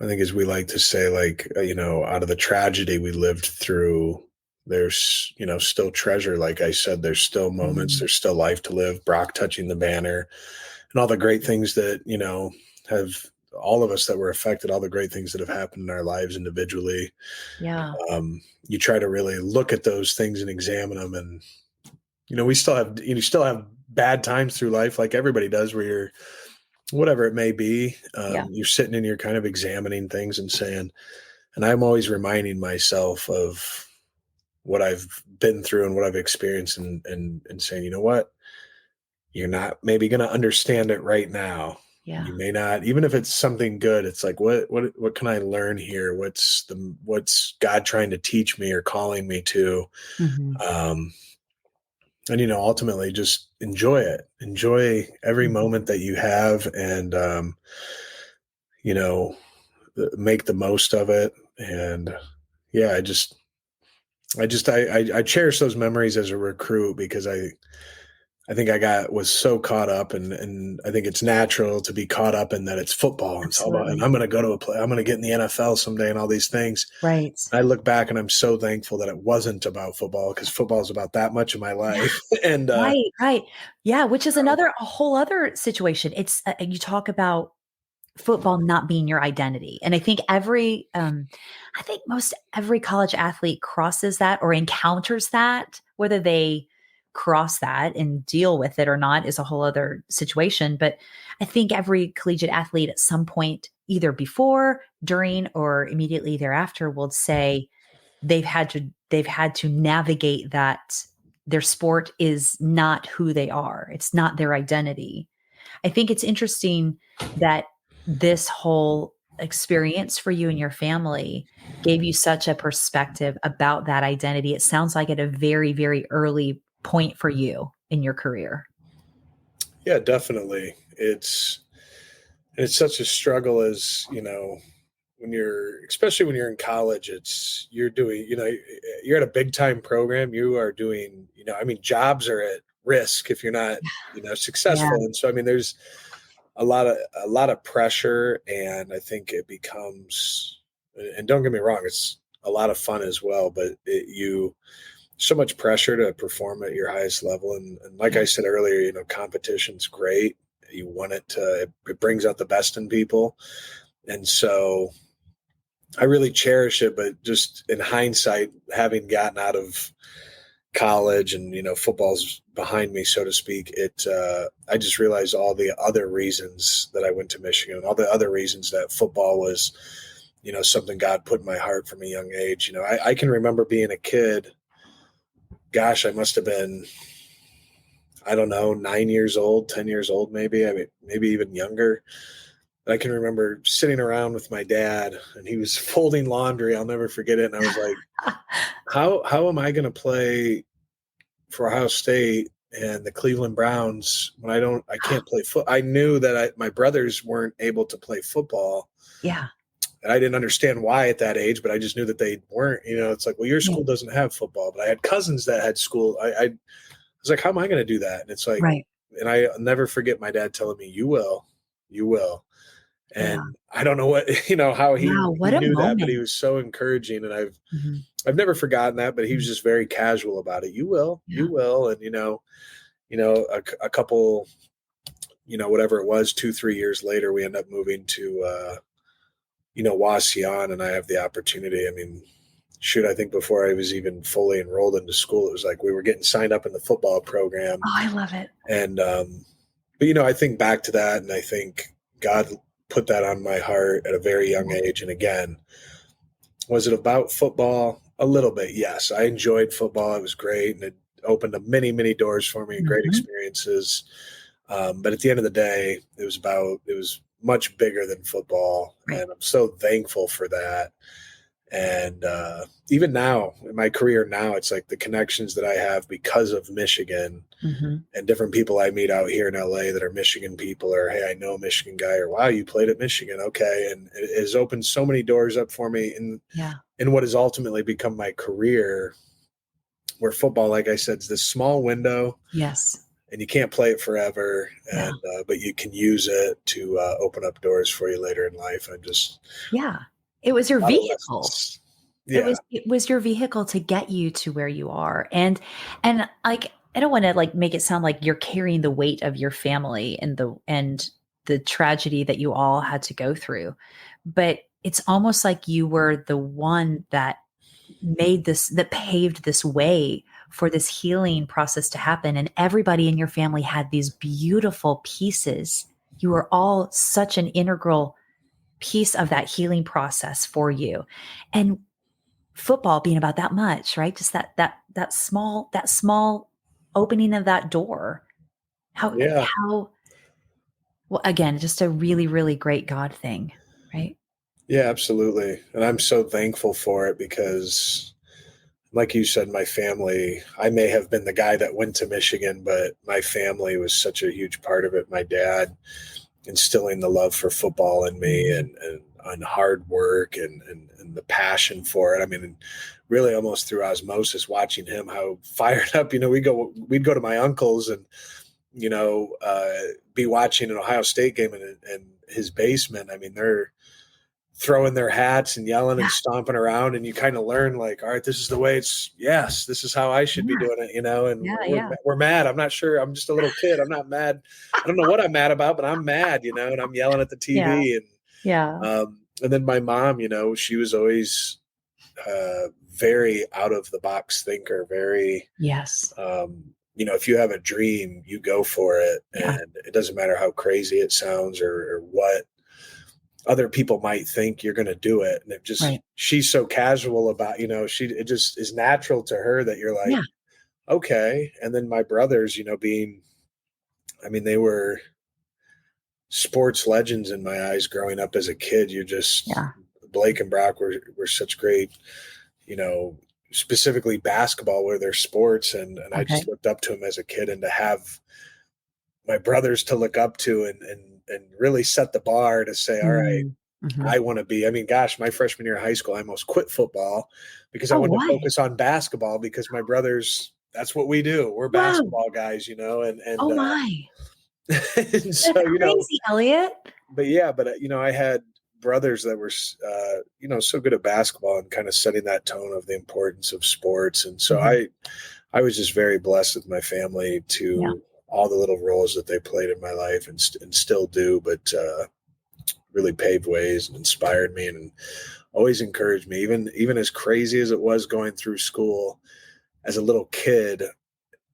I think, as we like to say, like, out of the tragedy we lived through, there's, still treasure. Like I said, there's still moments, Mm, there's still life to live. Brock touching the banner and all the great things that, have all of us that were affected, all the great things that have happened in our lives individually. yeah. You try to really look at those things and examine them. And, we still have, you still have bad times through life, like everybody does, where you're whatever it may be. Yeah. You're sitting and you're kind of examining things and saying, and I'm always reminding myself of what I've been through and what I've experienced, and saying, you know what, you're not maybe going to understand it right now. Yeah. You may not, even if it's something good. It's like, what can I learn here? What's God trying to teach me or calling me to? Hmm. Um, and ultimately, just enjoy it. Enjoy every Hmm. moment that you have, and you know, make the most of it. And yeah, I cherish those memories as a recruit, because I think was so caught up, and I think it's natural to be caught up in that it's football and it's all about, and Absolutely. I'm going to go to I'm going to get in the NFL someday and all these things. Right. I look back and I'm so thankful that it wasn't about football, because football is about that much of my Yeah. life. And, Right. Right. Yeah. Which is a whole other situation. It's, you talk about football not being your identity. And I think most every college athlete crosses that or encounters that. Whether they cross that and deal with it or not is a whole other situation. But I think every collegiate athlete at some point, either before, during, or immediately thereafter, will say they've had to navigate that their sport is not who they are. It's not their identity. I think it's interesting that this whole experience for you and your family gave you such a perspective about that identity. It sounds like at a very, very early point for you in your career. yeah, definitely. It's such a struggle, as when especially when you're in college. You're doing, you're at a big time program. You are doing, I mean, jobs are at risk if you're not, Yeah. successful. And so, I mean, there's a lot of pressure, and I think it becomes, and don't get me wrong, it's a lot of fun as well, but so much pressure to perform at your highest level. And like Yeah. I said earlier, competition's great. You want it brings out the best in people. And so I really cherish it, but just in hindsight, having gotten out of college and, football's behind me, so to speak, I just realized all the other reasons that I went to Michigan, and all the other reasons that football was, something God put in my heart from a young age. I can remember being a kid. Gosh, I must have been, I don't know, 9 years old, 10 years old, maybe. I mean, maybe even younger. I can remember sitting around with my dad, and he was folding laundry. I'll never forget it. And I was like, how am I going to play for Ohio State and the Cleveland Browns when I can't play foot? I knew that my brothers weren't able to play football. Yeah. And I didn't understand why at that age, but I just knew that they weren't. It's like, well, your Yeah. school doesn't have football, but I had cousins that had school. I was like, how am I going to do that? And it's like, Right. and I'll never forget my dad telling me, you will. Yeah. And I don't know what, how he Wow. What a knew that, but he moment. was so encouraging. And Mhm. I've never forgotten that, but he was just very casual about it. You Yeah. will. And, a couple, whatever it was, 2, 3 years later, we end up moving to, Wasion, and I have the opportunity. I mean, shoot, I think before I was even fully enrolled into school, it was like we were getting signed up in the football program. Oh, I love it. And, but, I think back to that, and I think God put that on my heart at a very young age. And again, was it about football? A little bit, yes. I enjoyed football. It was great, and it opened up many, many doors for me and great Mhm. experiences. But at the end of the day, it was much bigger than football, Right. and I'm so thankful for that. And even now in my career now, it's like the connections that I have because of Michigan, Mhm. and different people I meet out here in LA that are Michigan people, or, hey, I know a Michigan guy, or, wow, you played at Michigan. Okay. And it has opened so many doors up for me Yeah. in what has ultimately become my career, where football, like I said, is this small window, Yes. and you can't play it forever. Yeah. And, but you can use it to open up doors for you later in life. And just Yeah. It was your a lot of vehicle. lessons. Yeah. It was your vehicle to get you to where you are. And like I don't want to like make it sound like you're carrying the weight of your family and the tragedy that you all had to go through. But it's almost like you were the one that that paved this way for this healing process to happen, and everybody in your family had these beautiful pieces You are all such an integral piece of that healing process for you. And football being about that much, right? Just that small opening of that door. Yeah. How well, again, just a really, really great God thing, right? Yeah, absolutely. And I'm so thankful for it because, like you said, my family, I may have been the guy that went to Michigan, but my family was such a huge part of it. My dad instilling the love for football in me Mhm. and hard work and the passion for it. I mean, really almost through osmosis, watching him, how fired up, we'd go to my uncle's and, be watching an Ohio State game in his basement. I mean, they're throwing their hats and yelling Yeah, and stomping around, and you kind of learn like, all right, this is the way yes, this is how I should be yeah, doing it, and yeah, we're, yeah. we're mad. I'm not sure. I'm just a little kid. I'm not mad. I don't know what I'm mad about, but I'm mad, and I'm yelling at the Yeah, TV. yeah. And then my mom, she was always very out of the box thinker, very, Yes. if you have a dream, you go for it. Yeah, And it doesn't matter how crazy it sounds or what other people might think, you're going to do it. And right. she's so casual about, it just is natural to her that you're like, Yeah, okay. And then my brothers, they were sports legends in my eyes growing up as a kid. yeah. Blake and Brock were such great, you know, specifically basketball were their sports. And I Okay. just looked up to them as a kid, and to have my brothers to look up to and really set the bar to say, all right, Mm. Mhm. I want to be. I mean, gosh, my freshman year of high school, I almost quit football because I Oh, wanted to why? focus on basketball because my brothers, that's what we do. We're Wow. basketball guys, Oh my. and That's so, crazy, Elliot. but yeah, but I had brothers that were, so good at basketball and kind of setting that tone of the importance of sports. And so Mhm. I was just very blessed with my family Yeah. to all the little roles that they played in my life and still do, but, really paved ways and inspired me and always encouraged me, even as crazy as it was going through school as a little kid.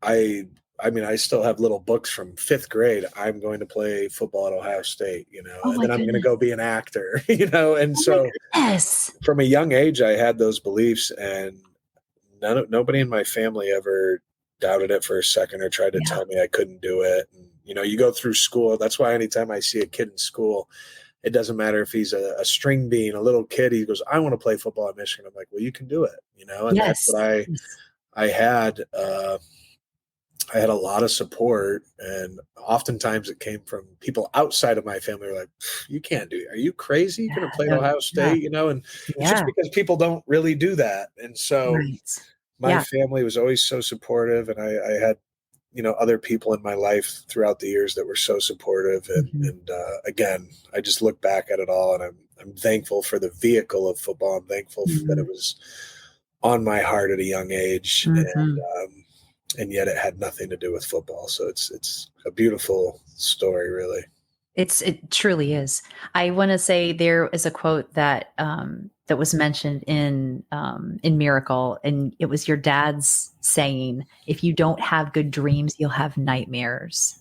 I I mean, I still have little books from fifth grade. I'm going to play football at Ohio State, Oh and my then I'm going to goodness. go be an actor, And Oh my so goodness. from a young age, I had those beliefs, and nobody in my family ever doubted it for a second or tried to Yeah. tell me I couldn't do it. And, you go through school. That's why anytime I see a kid in school, it doesn't matter if he's a string bean, a little kid. He goes, "I want to play football at Michigan." I'm like, "Well, you can do it," And that's Yes. what Yes. I had. I had a lot of support, and oftentimes it came from people outside of my family. Were like, "You can't do it. Are you crazy? You're Yeah. going to play at No. Ohio Yeah. State?" And it's just Yeah. because people don't really do that. And so Right. my Yeah. family was always so supportive, and I had other people in my life throughout the years that were so supportive. Mhm. And again, I just look back at it all, and I'm thankful for the vehicle of football. I'm thankful that it Mhm. was on my heart at a young age, Mhm. and yet it had nothing to do with football. So it's a beautiful story, really. It truly is. I want to say there is a quote that that was mentioned in Miracle, and it was your dad's saying, "If you don't have good dreams, you'll have nightmares."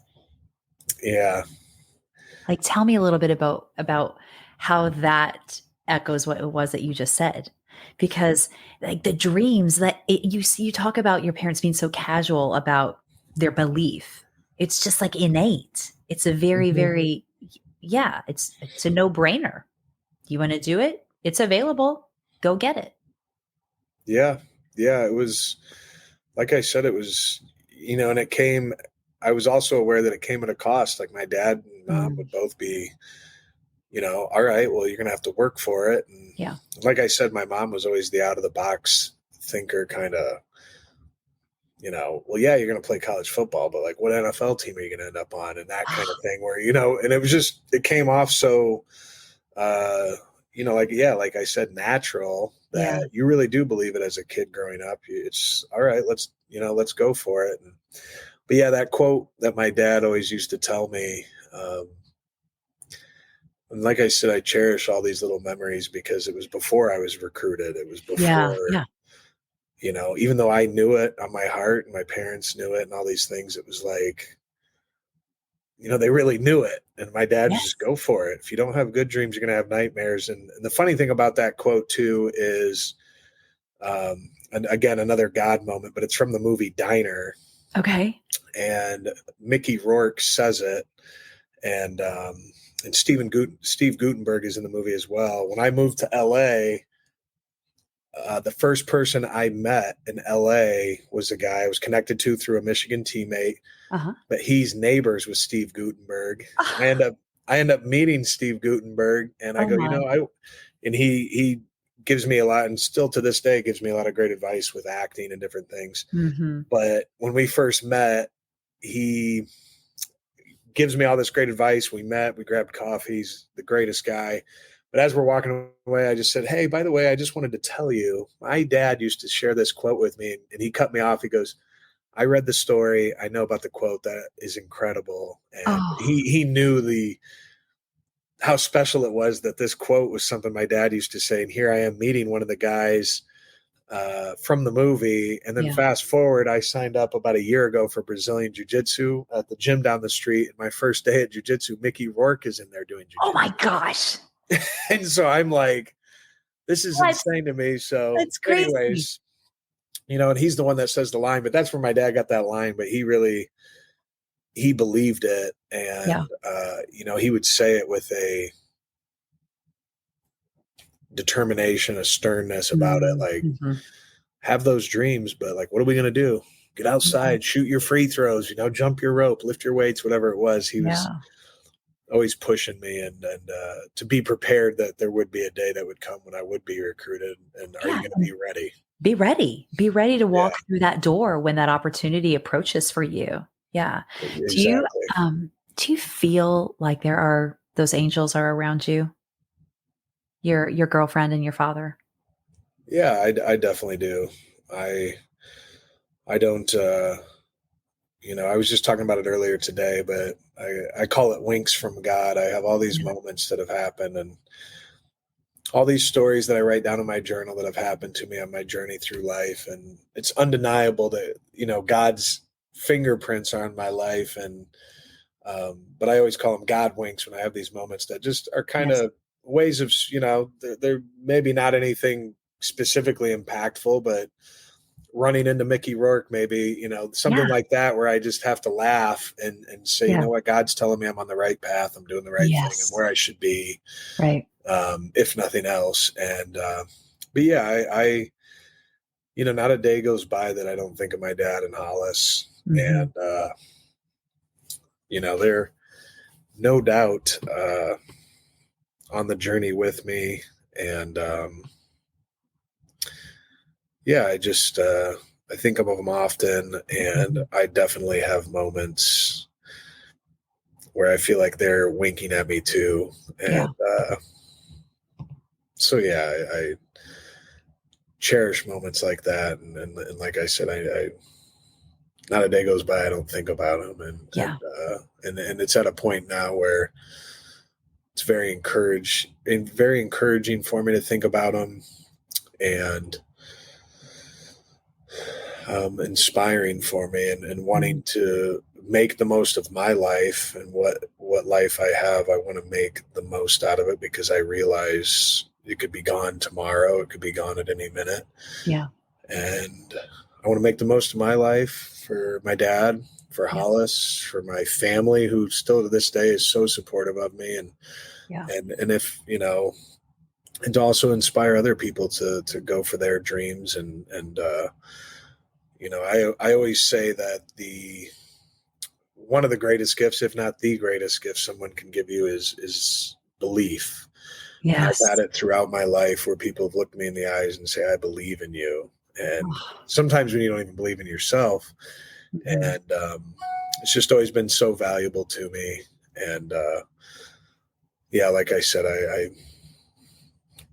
Yeah, Like, tell me a little bit about how that echoes what it was that you just said, because like the dreams that you see, you talk about your parents being so casual about their belief. It's just like innate. It's a very, hmm, very yeah. It's a no brainer. You want to do it? It's available. Go get it. yeah, yeah. It was, like I said, it was, and it came. I was also aware that it came at a cost. Like my dad and mom Mm, would both be, all right, well, you're going to have to work for it. And yeah. like I said, my mom was always the out of the box thinker, kind of, well, yeah, you're going to play college football, but like, what NFL team are you going to end up on? And that kind of thing, where, and it was just, it came off so, uh, like, yeah, like I said, natural, Yeah. that you really do believe it as a kid growing up. It's all right. Let's go for it. But yeah, that quote that my dad always used to tell me, and like I said, I cherish all these little memories because it was before I was recruited. It was Yeah. before, Yeah. even though I knew it on my heart and my parents knew it and all these things, it was like, they really knew it. And my dad was Yes. just go for it. If you don't have good dreams, you're going to have nightmares. And the funny thing about that quote too is, and again, another God moment, but it's from the movie Diner. Okay. And Mickey Rourke says it. And Steve Gutenberg is in the movie as well. When I moved to LA, the first person I met in LA was a guy I was connected to through a Michigan teammate, but he's neighbors with Steve Gutenberg. I end up meeting Steve Gutenberg, and I go, and he gives me a lot, and still to this day gives me a lot of great advice with acting and different things. Mm-hmm. But when we first met, he gives me all this great advice. We met, we grabbed coffee. He's the greatest guy. But as we're walking away, I just said, hey, by the way, I just wanted to tell you, my dad used to share this quote with me, and he cut me off. He goes, I read the story. I know about the quote. That is incredible. And he knew how special it was that this quote was something my dad used to say. And here I am meeting one of the guys from the movie. And then fast forward, I signed up about a year ago for Brazilian Jiu-Jitsu at the gym down the street. And my first day at Jiu-Jitsu, Mickey Rourke is in there doing Jiu-Jitsu. Oh my gosh. And so I'm like, this is insane to me. So anyways, and he's the one that says the line, but that's where my dad got that line, but he believed it. And, he would say it with a determination, a sternness about it. Like, have those dreams, but like, what are we going to do? Get outside, shoot your free throws, jump your rope, lift your weights, whatever it was. He was always pushing me and to be prepared that there would be a day that would come when I would be recruited. And are you going to be ready? Be ready. Be ready to walk through that door when that opportunity approaches for you. Yeah. Exactly. Do you feel like those angels are around you? Your girlfriend and your father? Yeah, I definitely do. I don't, I was just talking about it earlier today, but I call it winks from God. I have all these moments that have happened and all these stories that I write down in my journal that have happened to me on my journey through life. And it's undeniable that, God's fingerprints are on my life. And, but I always call them God winks when I have these moments that just are kind of ways of, they're maybe not anything specifically impactful, but running into Mickey Rourke, maybe, something like that, where I just have to laugh and say, you know what, God's telling me I'm on the right path. I'm doing the right thing. I'm where I should be. Right. If nothing else. And, but yeah, I not a day goes by that I don't think of my dad and Hollis. And, they're no doubt, on the journey with me. And, I just, I think of them often, and I definitely have moments where I feel like they're winking at me too. And, so I cherish moments like that. And like I said, I not a day goes by I don't think about them. And it's at a point now where it's very encouraging for me to think about them, and inspiring for me, and wanting to make the most of my life, and what life I have. I want to make the most out of it, because I realize it could be gone tomorrow. It could be gone at any minute. Yeah. And I want to make the most of my life for my dad, for Hollis, for my family, who still to this day is so supportive of me. And if, and to also inspire other people to go for their dreams. And I always say that one of the greatest gifts, if not the greatest gift someone can give you is belief. Yes. I've had it throughout my life where people have looked me in the eyes and say, I believe in you. And sometimes when you don't even believe in yourself. And it's just always been so valuable to me. And like I said, I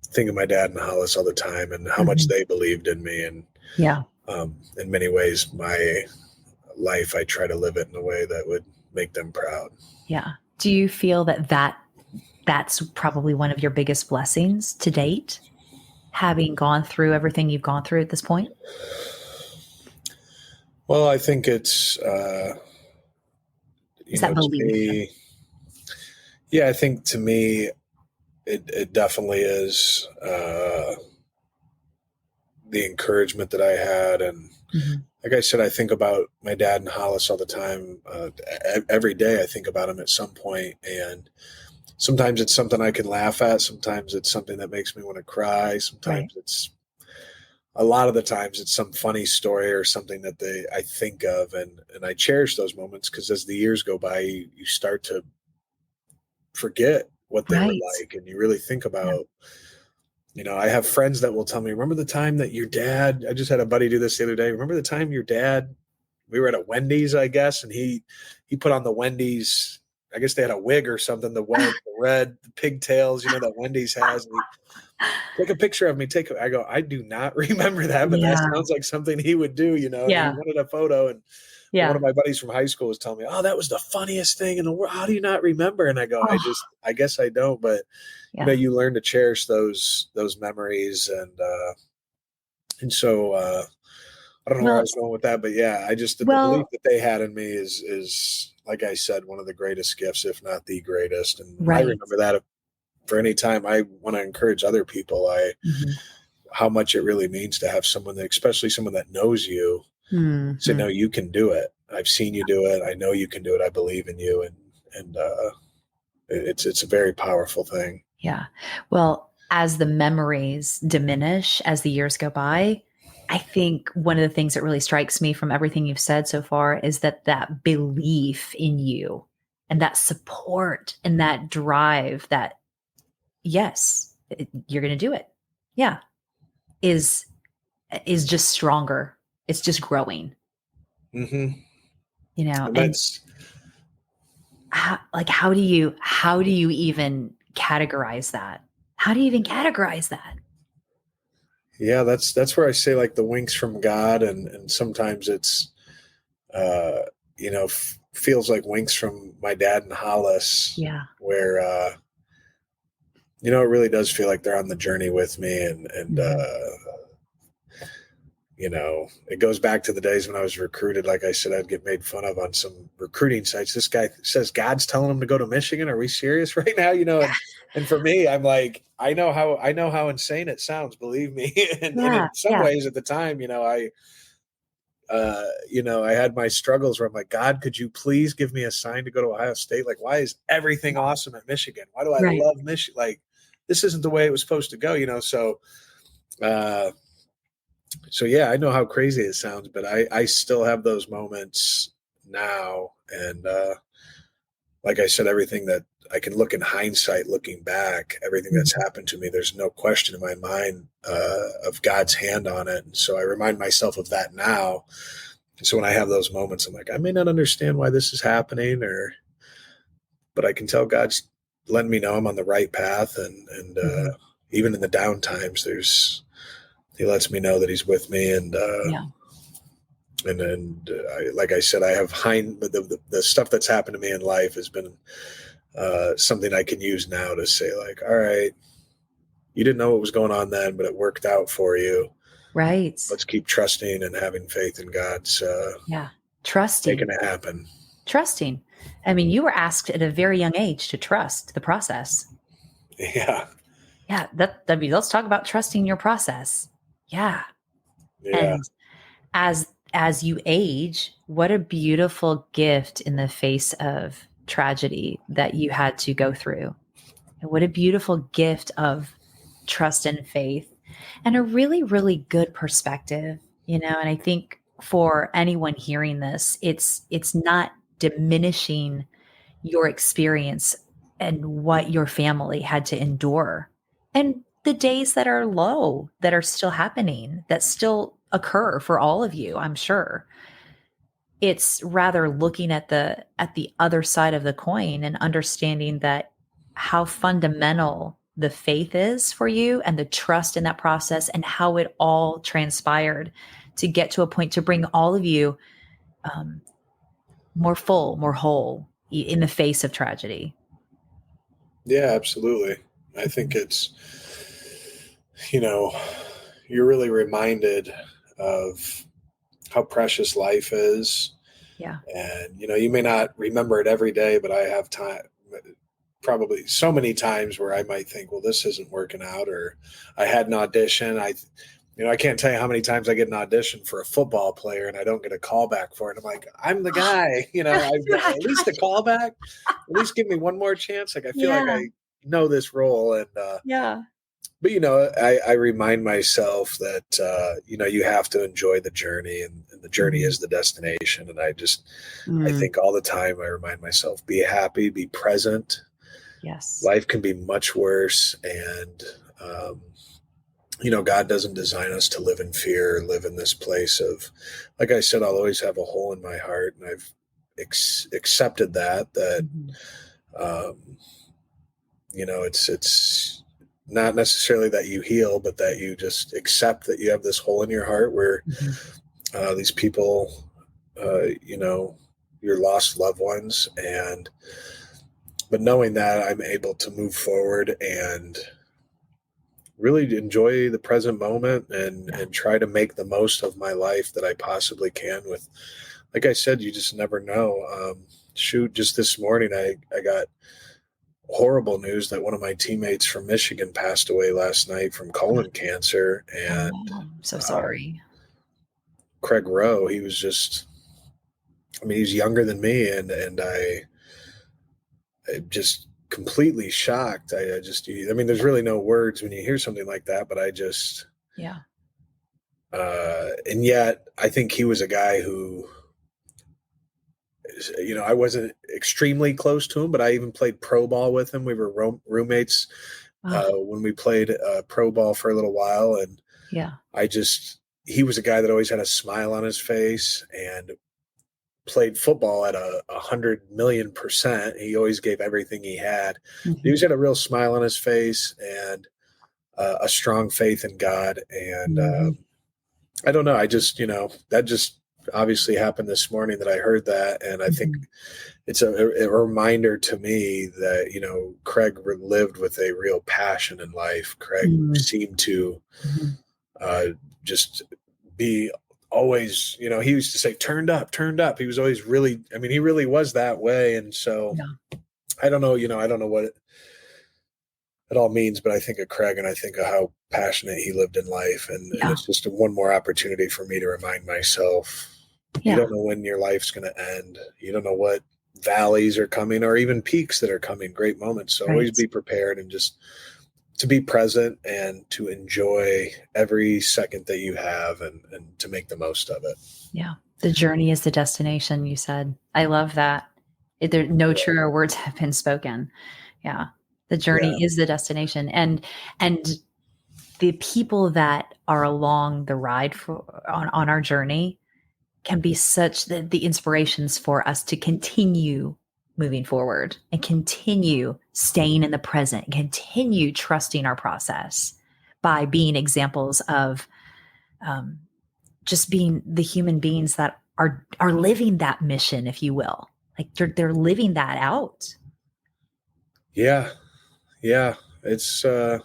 think of my dad and Hollis all the time, and how much they believed in me. And in many ways, my life, I try to live it in a way that would make them proud. Yeah. Do you feel that's probably one of your biggest blessings to date, having gone through everything you've gone through at this point? Well, I think it's Is that to belief? me, yeah, I think to me, it definitely is the encouragement that I had. And Mhm. like I said, I think about my dad and Hollis all the time. Every day I think about him at some point, and sometimes it's something I can laugh at. Sometimes it's something that makes me want to cry. Right. Sometimes a lot of the times it's some funny story or something that I think of, and I cherish those moments, because as the years go by, you start to forget what they were Right. like, and you really think Yeah. about, I have friends that will tell me, remember the time that your dad, I just had a buddy do this the other day. Remember the time your dad, we were at a Wendy's, I guess, and he put on the Wendy's, I guess they had a wig or something, the red pigtails, that Wendy's has. And he, take a picture of me. I go, I do not remember that, but that Yeah. sounds like something he would do, and he Yeah. wanted a photo. And one Yeah. of my buddies from high school was telling me, oh, that was the funniest thing in the world. How do you not remember? And I go, Oh, I guess I don't, but yeah. you learn to cherish those memories. And so, I don't know where I Well, was going with that, but yeah, I just, the belief well, that they had in me is, like I said, one of the greatest gifts, if not the greatest. And I right. remember that for any time I want to encourage other people, Mhm. how much it really means to have someone that, especially someone that knows you, say, Mhm. no, you can do it. I've seen you do it. I know you can do it. I believe in you. And it's a very powerful thing. Yeah. Well, as the memories diminish as the years go by, I think one of the things that really strikes me from everything you've said so far is that belief in you and that support and that drive that, yes, you're going to do it. Yeah. Is just stronger. It's just growing, Mm-hmm. And and that's, how do you even categorize that? How do you even categorize that? yeah, that's where I say, like, the winks from God. And sometimes it's, uh, feels like winks from my dad and Hollis, Yeah. where, it really does feel like they're on the journey with me. And Mhm. it goes back to the days when I was recruited. Like I said, I'd get made fun of on some recruiting sites. This guy says God's telling him to go to Michigan. Are we serious right now? And for me, I'm like, I know how insane it sounds, believe me. And Yeah, in some yeah, ways at the time, I had my struggles where I'm like, God, could you please give me a sign to go to Ohio State? Like, why is everything awesome at Michigan? Why do I right. love Michigan? Like, this isn't the way it was supposed to go. Uh, so yeah, I know how crazy it sounds, but I still have those moments now. And like I said, everything that I can look in hindsight, looking back, everything that's Mhm. happened to me, there's no question in my mind of God's hand on it. And so I remind myself of that now. And so when I have those moments, I'm like, I may not understand why this is happening, but I can tell God's letting me know I'm on the right path. And Mhm. even in the down times, he lets me know that he's with me. Yeah. Like I said, I have the stuff that's happened to me in life has been something I can use now to say, like, all right, you didn't know what was going on then, but it worked out for you. Right. Let's keep trusting and having faith in God's Yeah. making Trusting. it happen. Trusting. I mean, you were asked at a very young age to trust the process. Yeah, Yeah, I mean, let's talk about trusting your process. Yeah. yeah, And as you age, what a beautiful gift in the face of tragedy that you had to go through. And what a beautiful gift of trust and faith and a really, really good perspective, and I think for anyone hearing this, it's not diminishing your experience and what your family had to endure and the days that are low that are still happening, that still occur for all of you, I'm sure. It's rather looking at the other side of the coin and understanding that how fundamental the faith is for you and the trust in that process and how it all transpired to get to a point to bring all of you um, more full, more whole in the face of tragedy. yeah, absolutely. I think Mhm. it's, you know, you're really reminded of how precious life is. Yeah. And, you may not remember it every day, but I have time, probably so many times where I might think, well, this isn't working out, or I had an audition. I can't tell you how many times I get an audition for a football player and I don't get a call back for it. I'm like, I'm the guy, I've got I at least a gotcha. call back, at least give me one more chance. Like, I feel like Yeah. I know this role. And, Yeah. but I remind myself that, you have to enjoy the journey, and the journey Mhm. is the destination. And I Mm. think all the time I remind myself, be happy, be present. Yes. Life can be much worse. And, God doesn't design us to live in fear, live in this place of, like I said, I'll always have a hole in my heart. And I've accepted that, Mhm. um, it's not necessarily that you heal, but that you just accept that you have this hole in your heart where Mhm. these people, your lost loved ones. But knowing that, I'm able to move forward and really enjoy the present moment, and Yeah. try to make the most of my life that I possibly can. With, like I said, you just never know. Shoot, just this morning, I got horrible news that one of my teammates from Michigan passed away last night from colon cancer. Oh, And wow. I'm so um, sorry. Craig Rowe, he was just, I mean, he's younger than me, and I just completely shocked. I mean, there's really no words when you hear something like that, but Yeah. and yet I think he was a guy who, I wasn't extremely close to him, but I even played pro ball with him. We were roommates Oh, when we played pro ball for a little while. And yeah. he was a guy that always had a smile on his face and played football at 100 million%. He always gave everything he had. He Mhm. always had a real smile on his face, and a strong faith in God. And Mhm. I don't know. I just, that just obviously happened this morning that I heard that. And I think Mhm. it's a reminder to me that, Craig lived with a real passion in life. Craig Mhm. seemed to Mhm. uh, just be always, he used to say, turned up, turned up. He was always really, I mean, he really was that way. And so Yeah. I don't know, I don't know what it all means, but I think of Craig and I think of how passionate he lived in life. And Yeah. it's just one more opportunity for me to remind myself, you Yeah. don't know when your life's going to end. You don't know what valleys are coming or even peaks that are coming, great moments. So always Right. be prepared, and just to be present and to enjoy every second that you have, and to make the most of it. Yeah. The journey is the destination, you said. I love that. No Yeah. truer words have been spoken. Yeah. The Yeah. journey is the destination. And the people that are along the ride on our journey can be such the inspirations for us to continue moving forward and continue staying in the present, continue trusting our process by being examples of um, just being the human beings that are living that mission, if you will. Like they're living that out. Yeah. Yeah. It's, I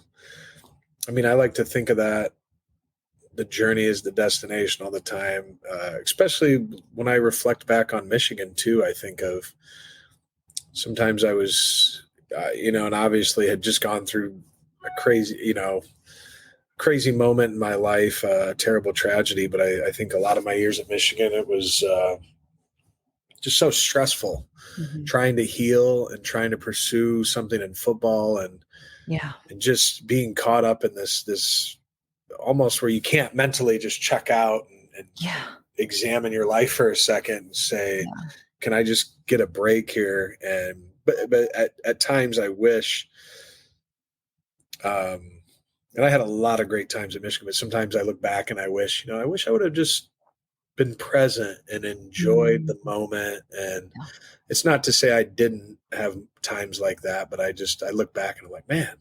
mean, I like to think of that. The journey is the destination all the time, especially when I reflect back on Michigan too. I think of sometimes I was, and obviously had just gone through a crazy moment in my life, terrible tragedy. But I think a lot of my years at Michigan, it was just so stressful, Mhm. trying to heal and trying to pursue something in football, Yeah. and just being caught up in this almost where you can't mentally just check out, and Yeah. examine your life for a second and say, Yeah. can I just get a break here? And but at times I wish, um, and I had a lot of great times at Michigan, but sometimes I look back and I wish, I wish I would have just been present and enjoyed Mm. the moment. And Yeah. it's not to say I didn't have times like that, but I look back and I'm like, man,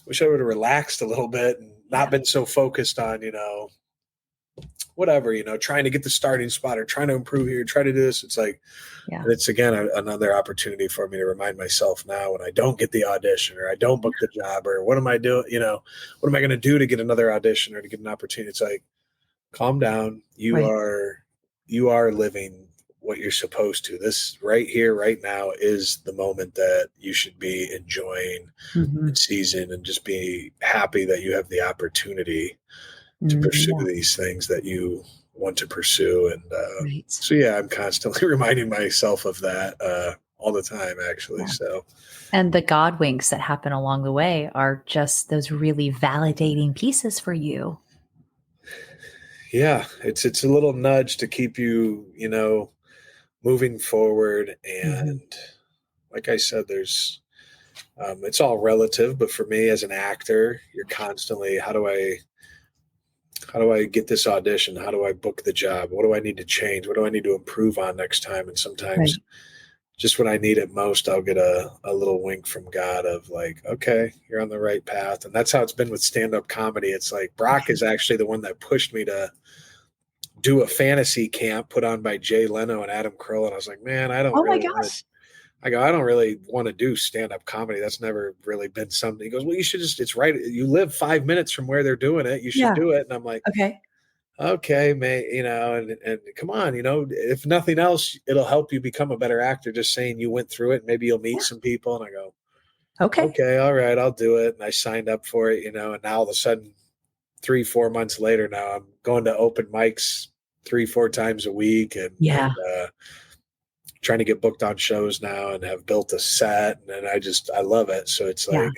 wish I would have relaxed a little bit and not Yeah. been so focused on, whatever, trying to get the starting spot or trying to improve here, try to do this. It's like, Yeah. and it's again another opportunity for me to remind myself now, when I don't get the audition or I don't book the job, or what am I doing? What am I going to do to get another audition or to get an opportunity? It's like, calm down. Right. You are living what you're supposed to. This right here, right now is the moment that you should be enjoying Mhm. and seizing, and just be happy that you have the opportunity to pursue Yeah. these things that you want to pursue. And Right. so, yeah, I'm constantly reminding myself of that all the time, actually. Yeah. So, And the God winks that happen along the way are just those really validating pieces for you. yeah, it's a little nudge to keep you, moving forward. Mhm. And like I said, it's all relative, but for me as an actor, you're constantly, how do I get this audition? How do I book the job? What do I need to change? What do I need to improve on next time? And sometimes Right. just when I need it most, I'll get a little wink from God of like, okay, you're on the right path. And that's how it's been with stand-up comedy. It's like Brock is actually the one that pushed me to do a fantasy camp put on by Jay Leno and Adam Carolla. And I was like, man, Oh my gosh. I don't really want to do stand-up comedy. That's never really been something. He goes, well, you should it's right. You live 5 minutes from where they're doing it. You should Yeah. do it. And I'm like, Okay. okay, man, and come on, if nothing else, it'll help you become a better actor. Just saying you went through it, and maybe you'll meet Yeah. some people. And I go, Okay. okay, all right, I'll do it. And I signed up for it, and now all of a sudden, 3, 4 months later, now I'm going to open mics 3, 4 times a week, and Yeah. trying to get booked on shows now, and have built a set, and I love it. So it's Yeah.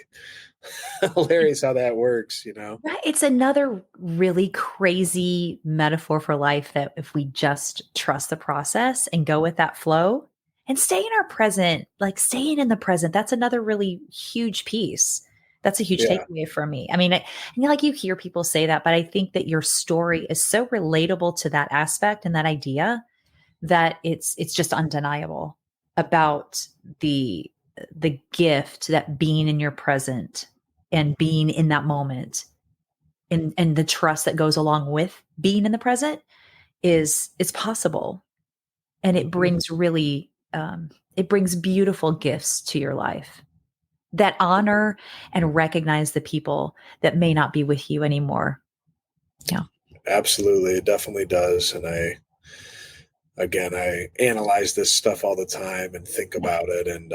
like hilarious how that works. Right. It's another really crazy metaphor for life that if we just trust the process and go with that flow and stay in our present, like staying in the present, that's another really huge piece. That's a huge Yeah. takeaway for me. I mean, like you hear people say that, but I think that your story is so relatable to that aspect and that idea that it's just undeniable about the gift that being in your present and being in that moment and the trust that goes along with being in the present is it's possible, and it Mhm. brings really it brings beautiful gifts to your life that honor and recognize the people that may not be with you anymore. Yeah. Absolutely. It definitely does. And I analyze this stuff all the time and think Yeah. about it. And,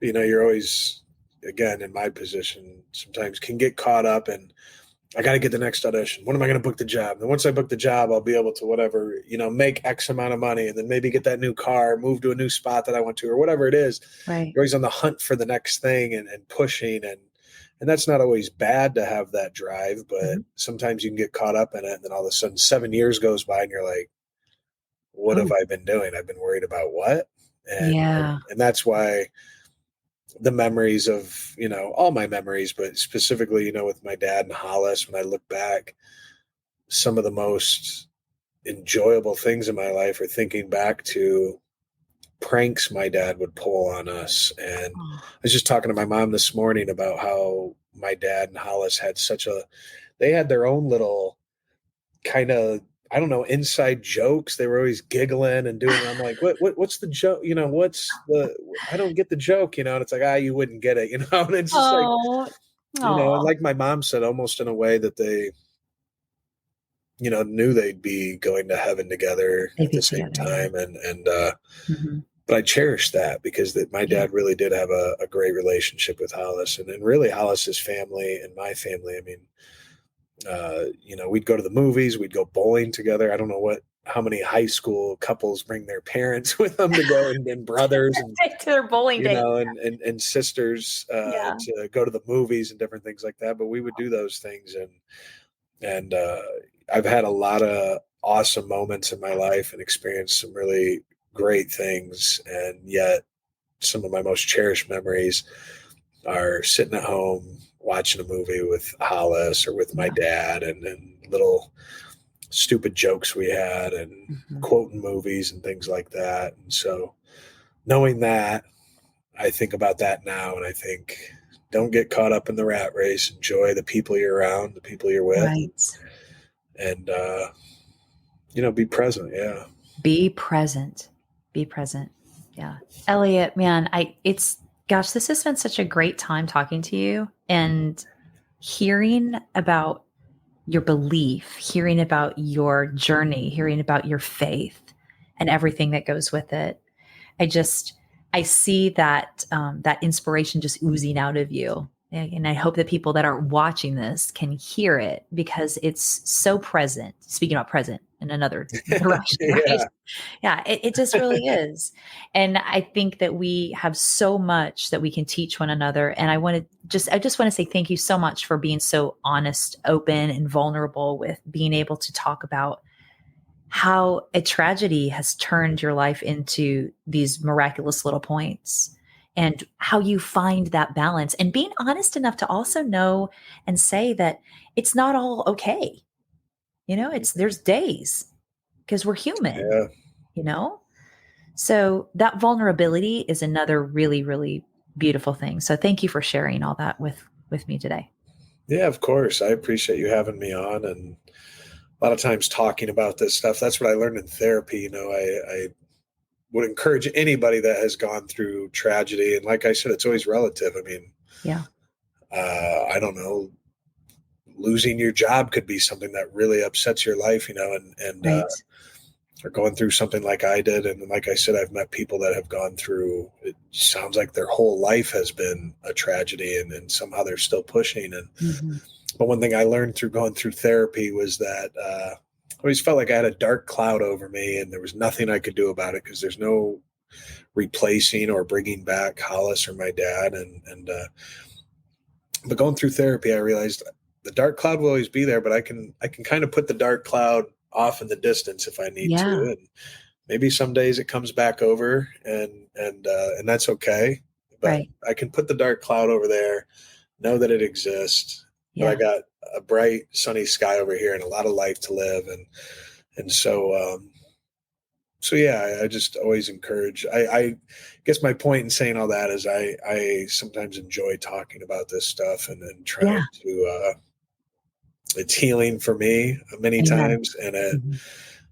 you're always, again, in my position, sometimes can get caught up and I got to get the next audition. When am I going to book the job? And once I book the job, I'll be able to whatever, make X amount of money and then maybe get that new car, move to a new spot that I want to, or whatever it is. Right. You're always on the hunt for the next thing and pushing. And that's not always bad to have that drive, but Mhm. sometimes you can get caught up in it. And then all of a sudden 7 years goes by and you're like, what have Oh, I been doing? I've been worried about what? And yeah. and that's why the memories of, all my memories, but specifically, with my dad and Hollis, when I look back, some of the most enjoyable things in my life are thinking back to pranks my dad would pull on us. And I Oh. was just talking to my mom this morning about how my dad and Hollis they had their own little kind of, I don't know, inside jokes. They were always giggling and doing. I'm like, what's the joke? What's the? I don't get the joke. And it's like, you wouldn't get it. And it's just like, Oh. and Oh. like my mom said, almost in a way that they, knew they'd be going to heaven together They at the be same together, yeah. time. And Mhm. but I cherish that because my Yeah. dad really did have a great relationship with Hollis, and really Hollis's family and my family. I mean, we'd go to the movies, we'd go bowling together. I don't know how many high school couples bring their parents with them to go, and brothers and Take to their bowling date. and sisters Yeah. to go to the movies and different things like that. But we would do those things, and I've had a lot of awesome moments in my life and experienced some really great things, and yet some of my most cherished memories are sitting at home watching a movie with Hollis or with my Yeah. dad, and little stupid jokes we had and Mhm. quoting movies and things like that. And so knowing that, I think about that now, and I think don't get caught up in the rat race. Enjoy the people you're around, the people you're with, Right. and be present. Yeah. Be present. Be present. Yeah. Elliot, man, gosh, this has been such a great time talking to you and hearing about your belief, hearing about your journey, hearing about your faith and everything that goes with it. I see that that inspiration just oozing out of you. And I hope that people that are watching this can hear it because it's so present. Speaking about present in another direction, right? Yeah. Yeah, it just really is. And I think that we have so much that we can teach one another. And I just want to say thank you so much for being so honest, open, and vulnerable with being able to talk about how a tragedy has turned your life into these miraculous little points and how you find that balance and being honest enough to also know and say that it's not all okay. There's days because we're human, Yeah. you know? So that vulnerability is another really, really beautiful thing. So thank you for sharing all that with me today. Yeah, of course. I appreciate you having me on, and a lot of times talking about this stuff. That's what I learned in therapy. I would encourage anybody that has gone through tragedy. And like I said, it's always relative. I mean, Yeah. I don't know, losing your job could be something that really upsets your life, and Right. or going through something like I did. And like I said, I've met people that have gone through, it sounds like their whole life has been a tragedy, and somehow they're still pushing. Mhm. But one thing I learned through going through therapy was that I always felt like I had a dark cloud over me and there was nothing I could do about it because there's no replacing or bringing back Hollis or my dad. But going through therapy, I realized the dark cloud will always be there, but I can kind of put the dark cloud off in the distance if I need to. Yeah. And maybe some days it comes back over, and that's okay. But Right. I can put the dark cloud over there, know that it exists, but I Yeah. got a bright sunny sky over here and a lot of life to live. And so yeah, I just always encourage, I guess my point in saying all that is I sometimes enjoy talking about this stuff and Yeah. trying to, it's healing for me many Amen. times. And Mhm.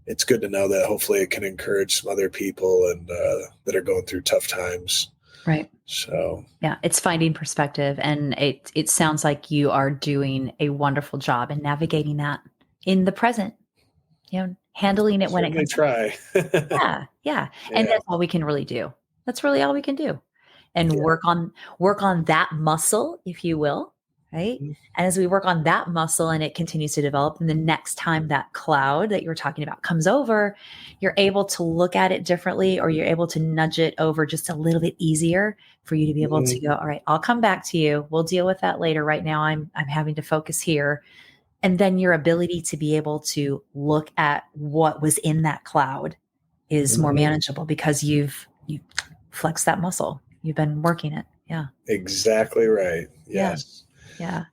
it's good to know that hopefully it can encourage some other people and that are going through tough times. Right. So Yeah, it's finding perspective, and it sounds like you are doing a wonderful job in navigating that in the present, handling it when it certainly comes up. try. Yeah, yeah, and Yeah. that's all we can really do. That's really all we can do, and Yeah. work on that muscle, if you will, right? And as we work on that muscle and it continues to develop, and the next time that cloud that you were talking about comes over, you're able to look at it differently, or you're able to nudge it over just a little bit easier for you to be able to Mhm. go, all right, I'll come back to you. We'll deal with that later. Right now, I'm having to focus here. And then your ability to be able to look at what was in that cloud is more Mhm. manageable because you flexed that muscle. You've been working it. Yeah. Exactly right. Yeah. Yes. Yeah.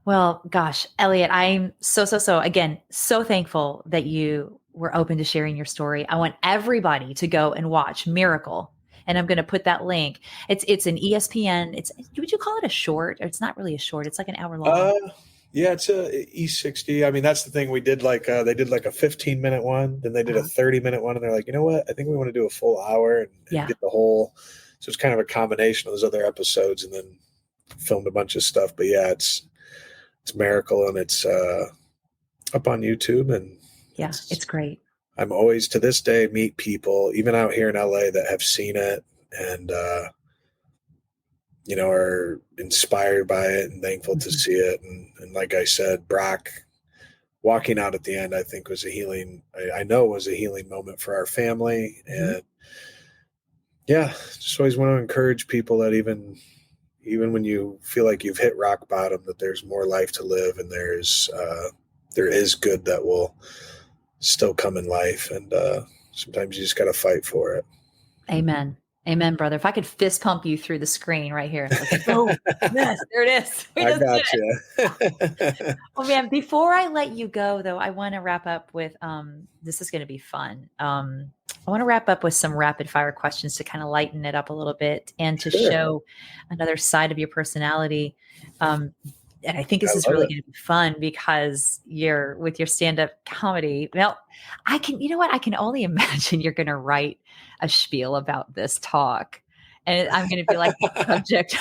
Well, gosh, Elliott, I'm so again, so thankful that you were open to sharing your story. I want everybody to go and watch Miracle. And I'm going to put that link. It's an ESPN. Would you call it a short? It's not really a short. It's like an hour long. Uh, yeah, it's a E60. I mean, that's the thing. We did they did like a 15-minute one, then they did a Uh, 30-minute one, and they're like, you know what? I think we want to do a full hour and yeah. get the whole. So it's kind of a combination of those other episodes, and then filmed a bunch of stuff. But yeah, it's Miracle, and it's up on YouTube, and Yeah. It's great. I'm always to this day meet people even out here in LA that have seen it and are inspired by it and thankful to Mhm. see it. And like I said, Brock walking out at the end, I think was a healing, I know was a healing moment for our family. Mhm. And yeah, just always want to encourage people that even when you feel like you've hit rock bottom, that there's more life to live and there is good that will still come in life. And sometimes you just got to fight for it. Amen. Amen, brother. If I could fist pump you through the screen right here. Like, boom. Yes, there it is. We I just did got it. you. Oh man, before I let you go though, I want to wrap up with this is going to be fun. I want to wrap up with some rapid fire questions to kind of lighten it up a little bit and to Sure. show another side of your personality. Um and I think I this is love really it. going to be fun because you're with your stand-up comedy. Well, you know what? I can only imagine you're going to write a spiel about this talk. And I'm going to be like the subject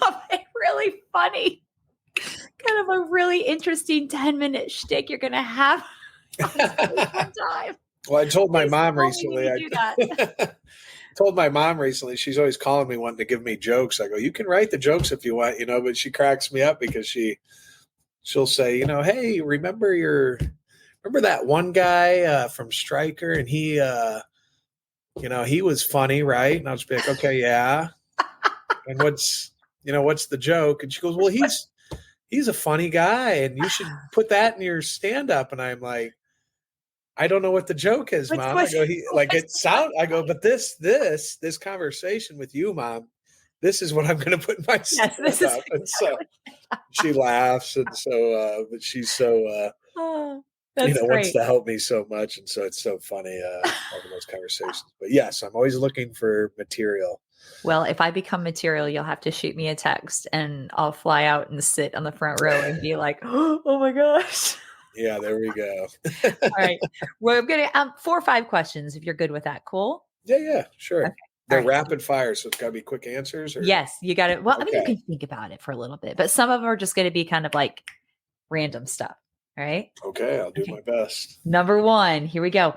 of a really funny kind of a really interesting 10-minute shtick you're going to have on stage one time. Well, I told my Please mom call me when recently. you do that. I told my mom recently. She's always calling me wanting to give me jokes. I go, you can write the jokes if you want, but she cracks me up because she'll say, hey, remember that one guy from Stryker, and he was funny, right? And I'll just be like, okay, yeah. And what's the joke? And she goes, well, he's a funny guy, and you should put that in your stand up. And I'm like, I don't know what the joke is, Mom. I go, I go, but this conversation with you, Mom, this is what I'm going to put in my stand up. And so she laughs. And so, but she's so, that's wants great. to help me so much. And so it's so funny having those conversations. But yes, I'm always looking for material. Well, if I become material, you'll have to shoot me a text and I'll fly out and sit on the front row and be like, oh my gosh. Yeah, there we go. All right. We're going to 4 or 5 questions if you're good with that. Cool? Yeah, sure. Okay. They're rapid fire, so it's got to be quick answers? Or? Yes, you got it. Well, okay. I mean, you can think about it for a little bit, but some of them are just going to be kind of like random stuff. All right? Okay, I'll do my best. Number 1, here we go.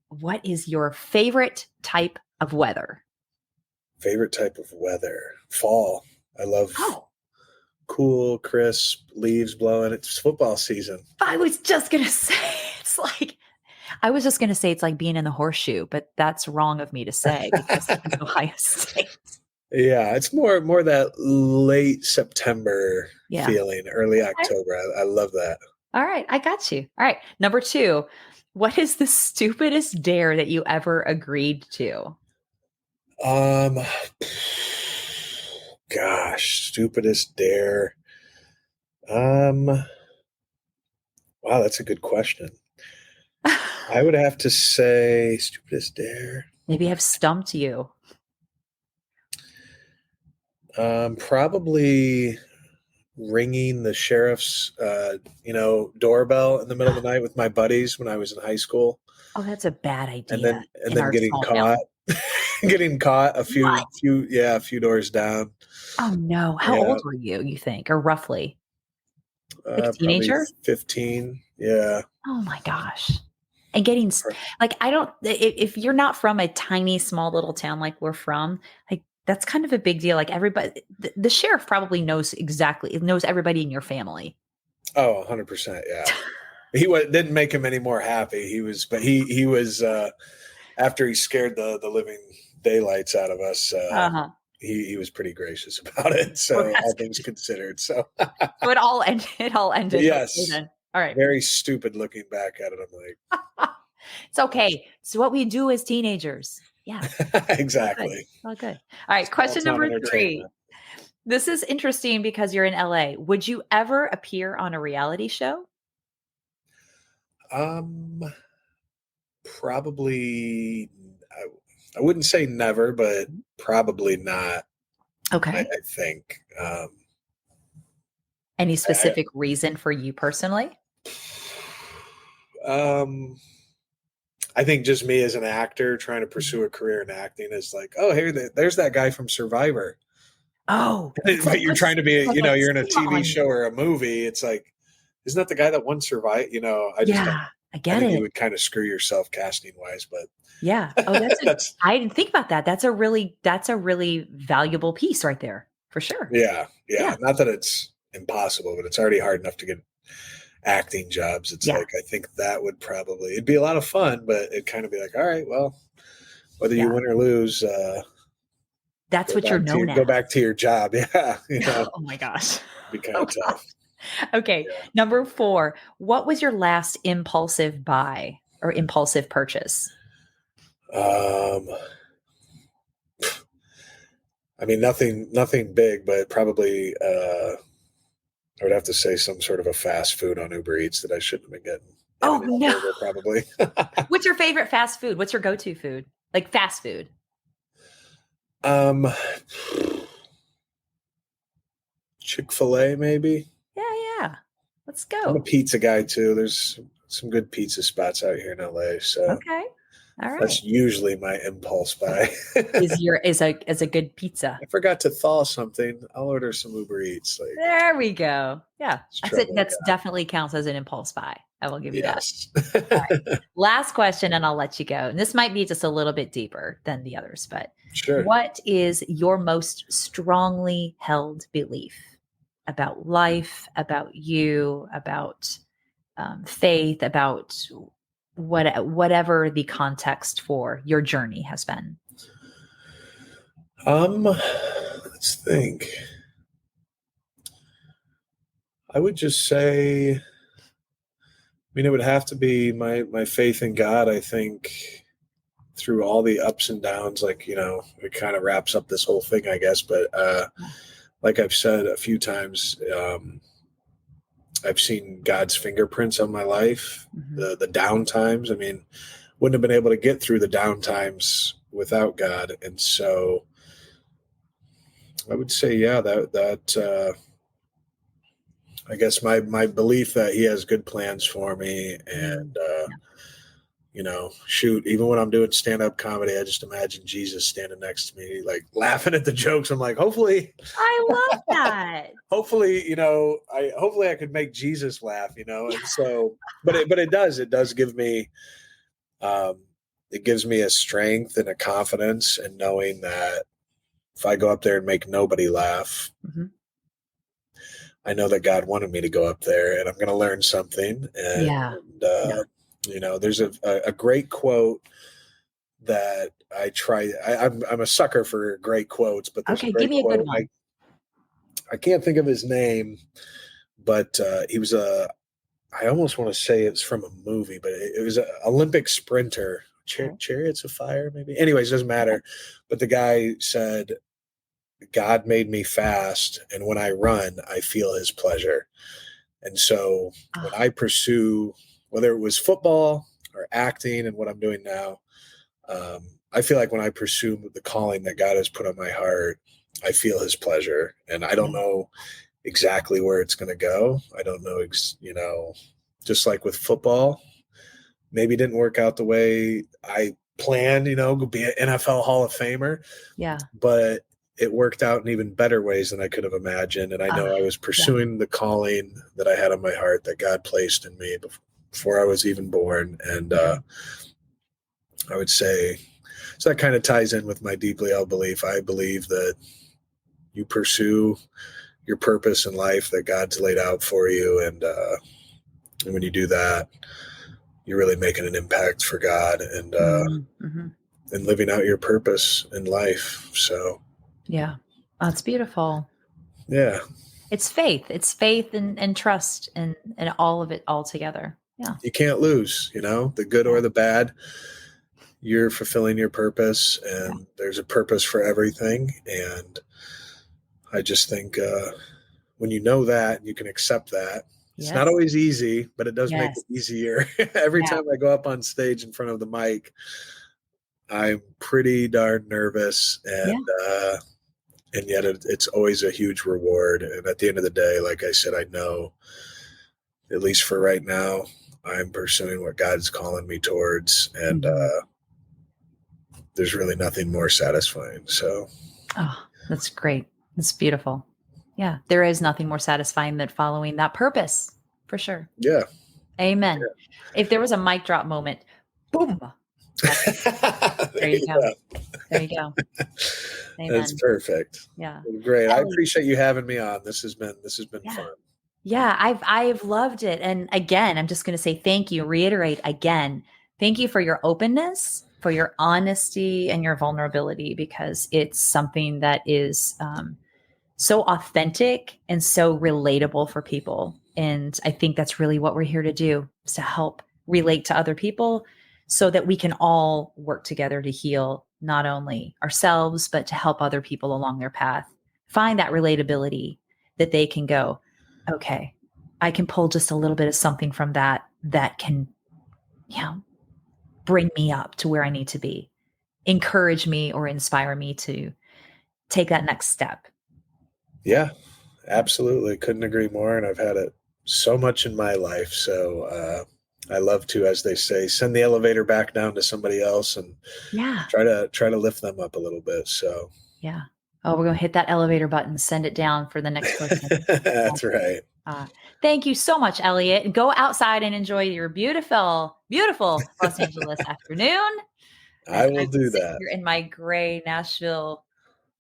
What is your favorite type of weather? Favorite type of weather? Fall. I love cool, crisp, leaves blowing. It's football season. I was just going to say, it's like being in the horseshoe, but that's wrong of me to say because it's Ohio State. Yeah, it's more that late September feeling, early October. I love that. All right, I got you. All right, number 2, what is the stupidest dare that you ever agreed to? Gosh, stupidest dare. Wow, that's a good question. I would have to say stupidest dare. Maybe I've stumped you. Probably ringing the sheriff's, doorbell in the middle of the night with my buddies when I was in high school. Oh, that's a bad idea. And then getting caught. Getting caught a few doors down. Oh no! How old were you? You think, or roughly? Like a teenager? 15. Yeah. Oh my gosh! And getting if you're not from a tiny, small little town like we're from, like that's kind of a big deal. Like everybody, the sheriff probably knows everybody in your family. Oh, 100%. Yeah. Didn't make him any more happy. He was after he scared the living daylights out of us. He was pretty gracious about it. So all things considered. So it all ended. Yes. All right. Very stupid looking back at it. I'm like, it's okay. It's what we do as teenagers. Yeah. Exactly. All good. All right. Question number 3. This is interesting because you're in LA. Would you ever appear on a reality show? Probably. I wouldn't say never, but probably not. Okay. I think. Any specific reason for you personally? I think just me as an actor trying to pursue a career in acting is like, oh, there's that guy from Survivor. Oh, but you're trying to be, you're in a TV show or a movie. It's like, isn't that the guy that won Survivor? I get it. You would kind of screw yourself casting wise, but yeah. Oh, I didn't think about that. That's a really valuable piece right there for sure. Yeah. Not that it's impossible, but it's already hard enough to get acting jobs. It's like, I think that would it'd be a lot of fun, but it'd kind of be like, all right, well, whether you win or lose, that's what you're known as. Go back to your job. Yeah. Oh my gosh. It'd be kind of tough. Okay. Yeah. Number 4, what was your last impulsive buy or impulsive purchase? I mean, nothing big, but probably, I would have to say some sort of a fast food on Uber Eats that I shouldn't have been getting. Oh no. Probably. What's your favorite fast food? What's your go-to food? Like fast food? Chick-fil-A maybe. Yeah. Let's go. I'm a pizza guy too. There's some good pizza spots out here in LA. So okay. All right. That's usually my impulse buy. is a good pizza. I forgot to thaw something. I'll order some Uber Eats. There we go. Yeah. That's definitely counts as an impulse buy. I will give you that. Yes. Last question, and I'll let you go. And this might be just a little bit deeper than the others, but Sure. what is your most strongly held belief about life, about you, about faith, about whatever the context for your journey has been? Let's think. I would just say, I mean, it would have to be my faith in God. I think through all the ups and downs, like, it kind of wraps up this whole thing, I guess. But like I've said a few times, I've seen God's fingerprints on my life, the down times. I mean, wouldn't have been able to get through the down times without God. And so I would say, yeah, that I guess my belief that he has good plans for me. And, shoot, even when I'm doing stand-up comedy, I just imagine Jesus standing next to me, like laughing at the jokes. I'm like, hopefully I love that. hopefully I could make Jesus laugh, and so, but it does give me, it gives me a strength and a confidence in knowing that if I go up there and make nobody laugh, I know that God wanted me to go up there and I'm going to learn something. And, there's a great quote that I try. I'm a sucker for great quotes, but there's a great give me a quote. good one. I can't think of his name, but he was I almost want to say it's from a movie, but it was an Olympic sprinter, Chariots of Fire, maybe. Anyways, doesn't matter. But the guy said, God made me fast, and when I run, I feel his pleasure. And so when I pursue, whether it was football or acting and what I'm doing now, I feel like when I pursue the calling that God has put on my heart, I feel his pleasure. And I don't know exactly where it's going to go. I don't know, just like with football, maybe it didn't work out the way I planned, be an NFL Hall of Famer. Yeah. But it worked out in even better ways than I could have imagined. And I know I was pursuing the calling that I had on my heart that God placed in me before I was even born. And I would say, so that kind of ties in with my deeply held belief. I believe that you pursue your purpose in life that God's laid out for you. And when you do that, you're really making an impact for God and living out your purpose in life. So, yeah, that's beautiful. Yeah. It's faith. It's faith and trust and all of it all together. Yeah. You can't lose, the good or the bad. You're fulfilling your purpose and there's a purpose for everything. And I just think when you know that, you can accept that. It's not always easy, but it does make it easier. Every time I go up on stage in front of the mic, I'm pretty darn nervous and yet it's always a huge reward. And at the end of the day, like I said, I know, at least for right now, I'm pursuing what God's calling me towards. And there's really nothing more satisfying. So. Oh, that's great. That's beautiful. Yeah. There is nothing more satisfying than following that purpose, for sure. Yeah. Amen. Yeah. If there was a mic drop moment, boom. There you go. There you go. Amen. That's perfect. Yeah. Great. I appreciate you having me on. This has been fun. Yeah, I've loved it. And again, I'm just going to say thank you, reiterate again. Thank you for your openness, for your honesty and your vulnerability, because it's something that is so authentic and so relatable for people. And I think that's really what we're here to do, is to help relate to other people so that we can all work together to heal not only ourselves, but to help other people along their path find that relatability that they can go, okay, I can pull just a little bit of something from that can, bring me up to where I need to be, encourage me or inspire me to take that next step. Yeah, absolutely. Couldn't agree more. And I've had it so much in my life. So I love to, as they say, send the elevator back down to somebody else and try to lift them up a little bit. So yeah. Oh, we're going to hit that elevator button, send it down for the next person. That's right. Thank you so much, Elliott. Go outside and enjoy your beautiful, beautiful Los Angeles afternoon. I As will do sit that. here in my gray Nashville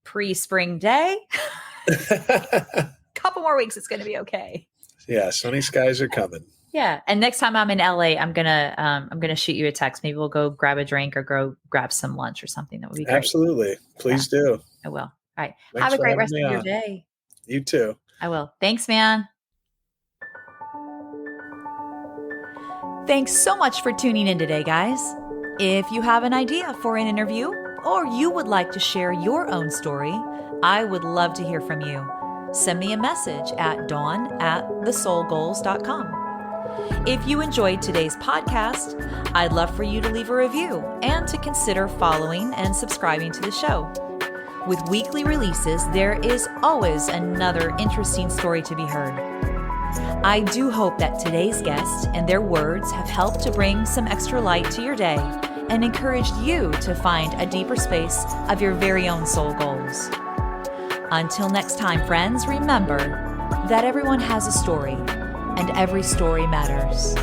pre-spring day. Couple more weeks, it's going to be okay. Yeah, sunny skies are coming. Yeah, and next time I'm in LA, I'm gonna shoot you a text. Maybe we'll go grab a drink or go grab some lunch or something. That would be great. Absolutely, please do. I will. All right. Thanks Have a for great having rest me of your on. day. You too. I will. Thanks, man. Thanks so much for tuning in today, guys. If you have an idea for an interview or you would like to share your own story, I would love to hear from you. Send me a message at dawn@thesoulgoals.com. If you enjoyed today's podcast, I'd love for you to leave a review and to consider following and subscribing to the show. With weekly releases, there is always another interesting story to be heard. I do hope that today's guests and their words have helped to bring some extra light to your day and encouraged you to find a deeper space of your very own soul goals. Until next time, friends, remember that everyone has a story and every story matters.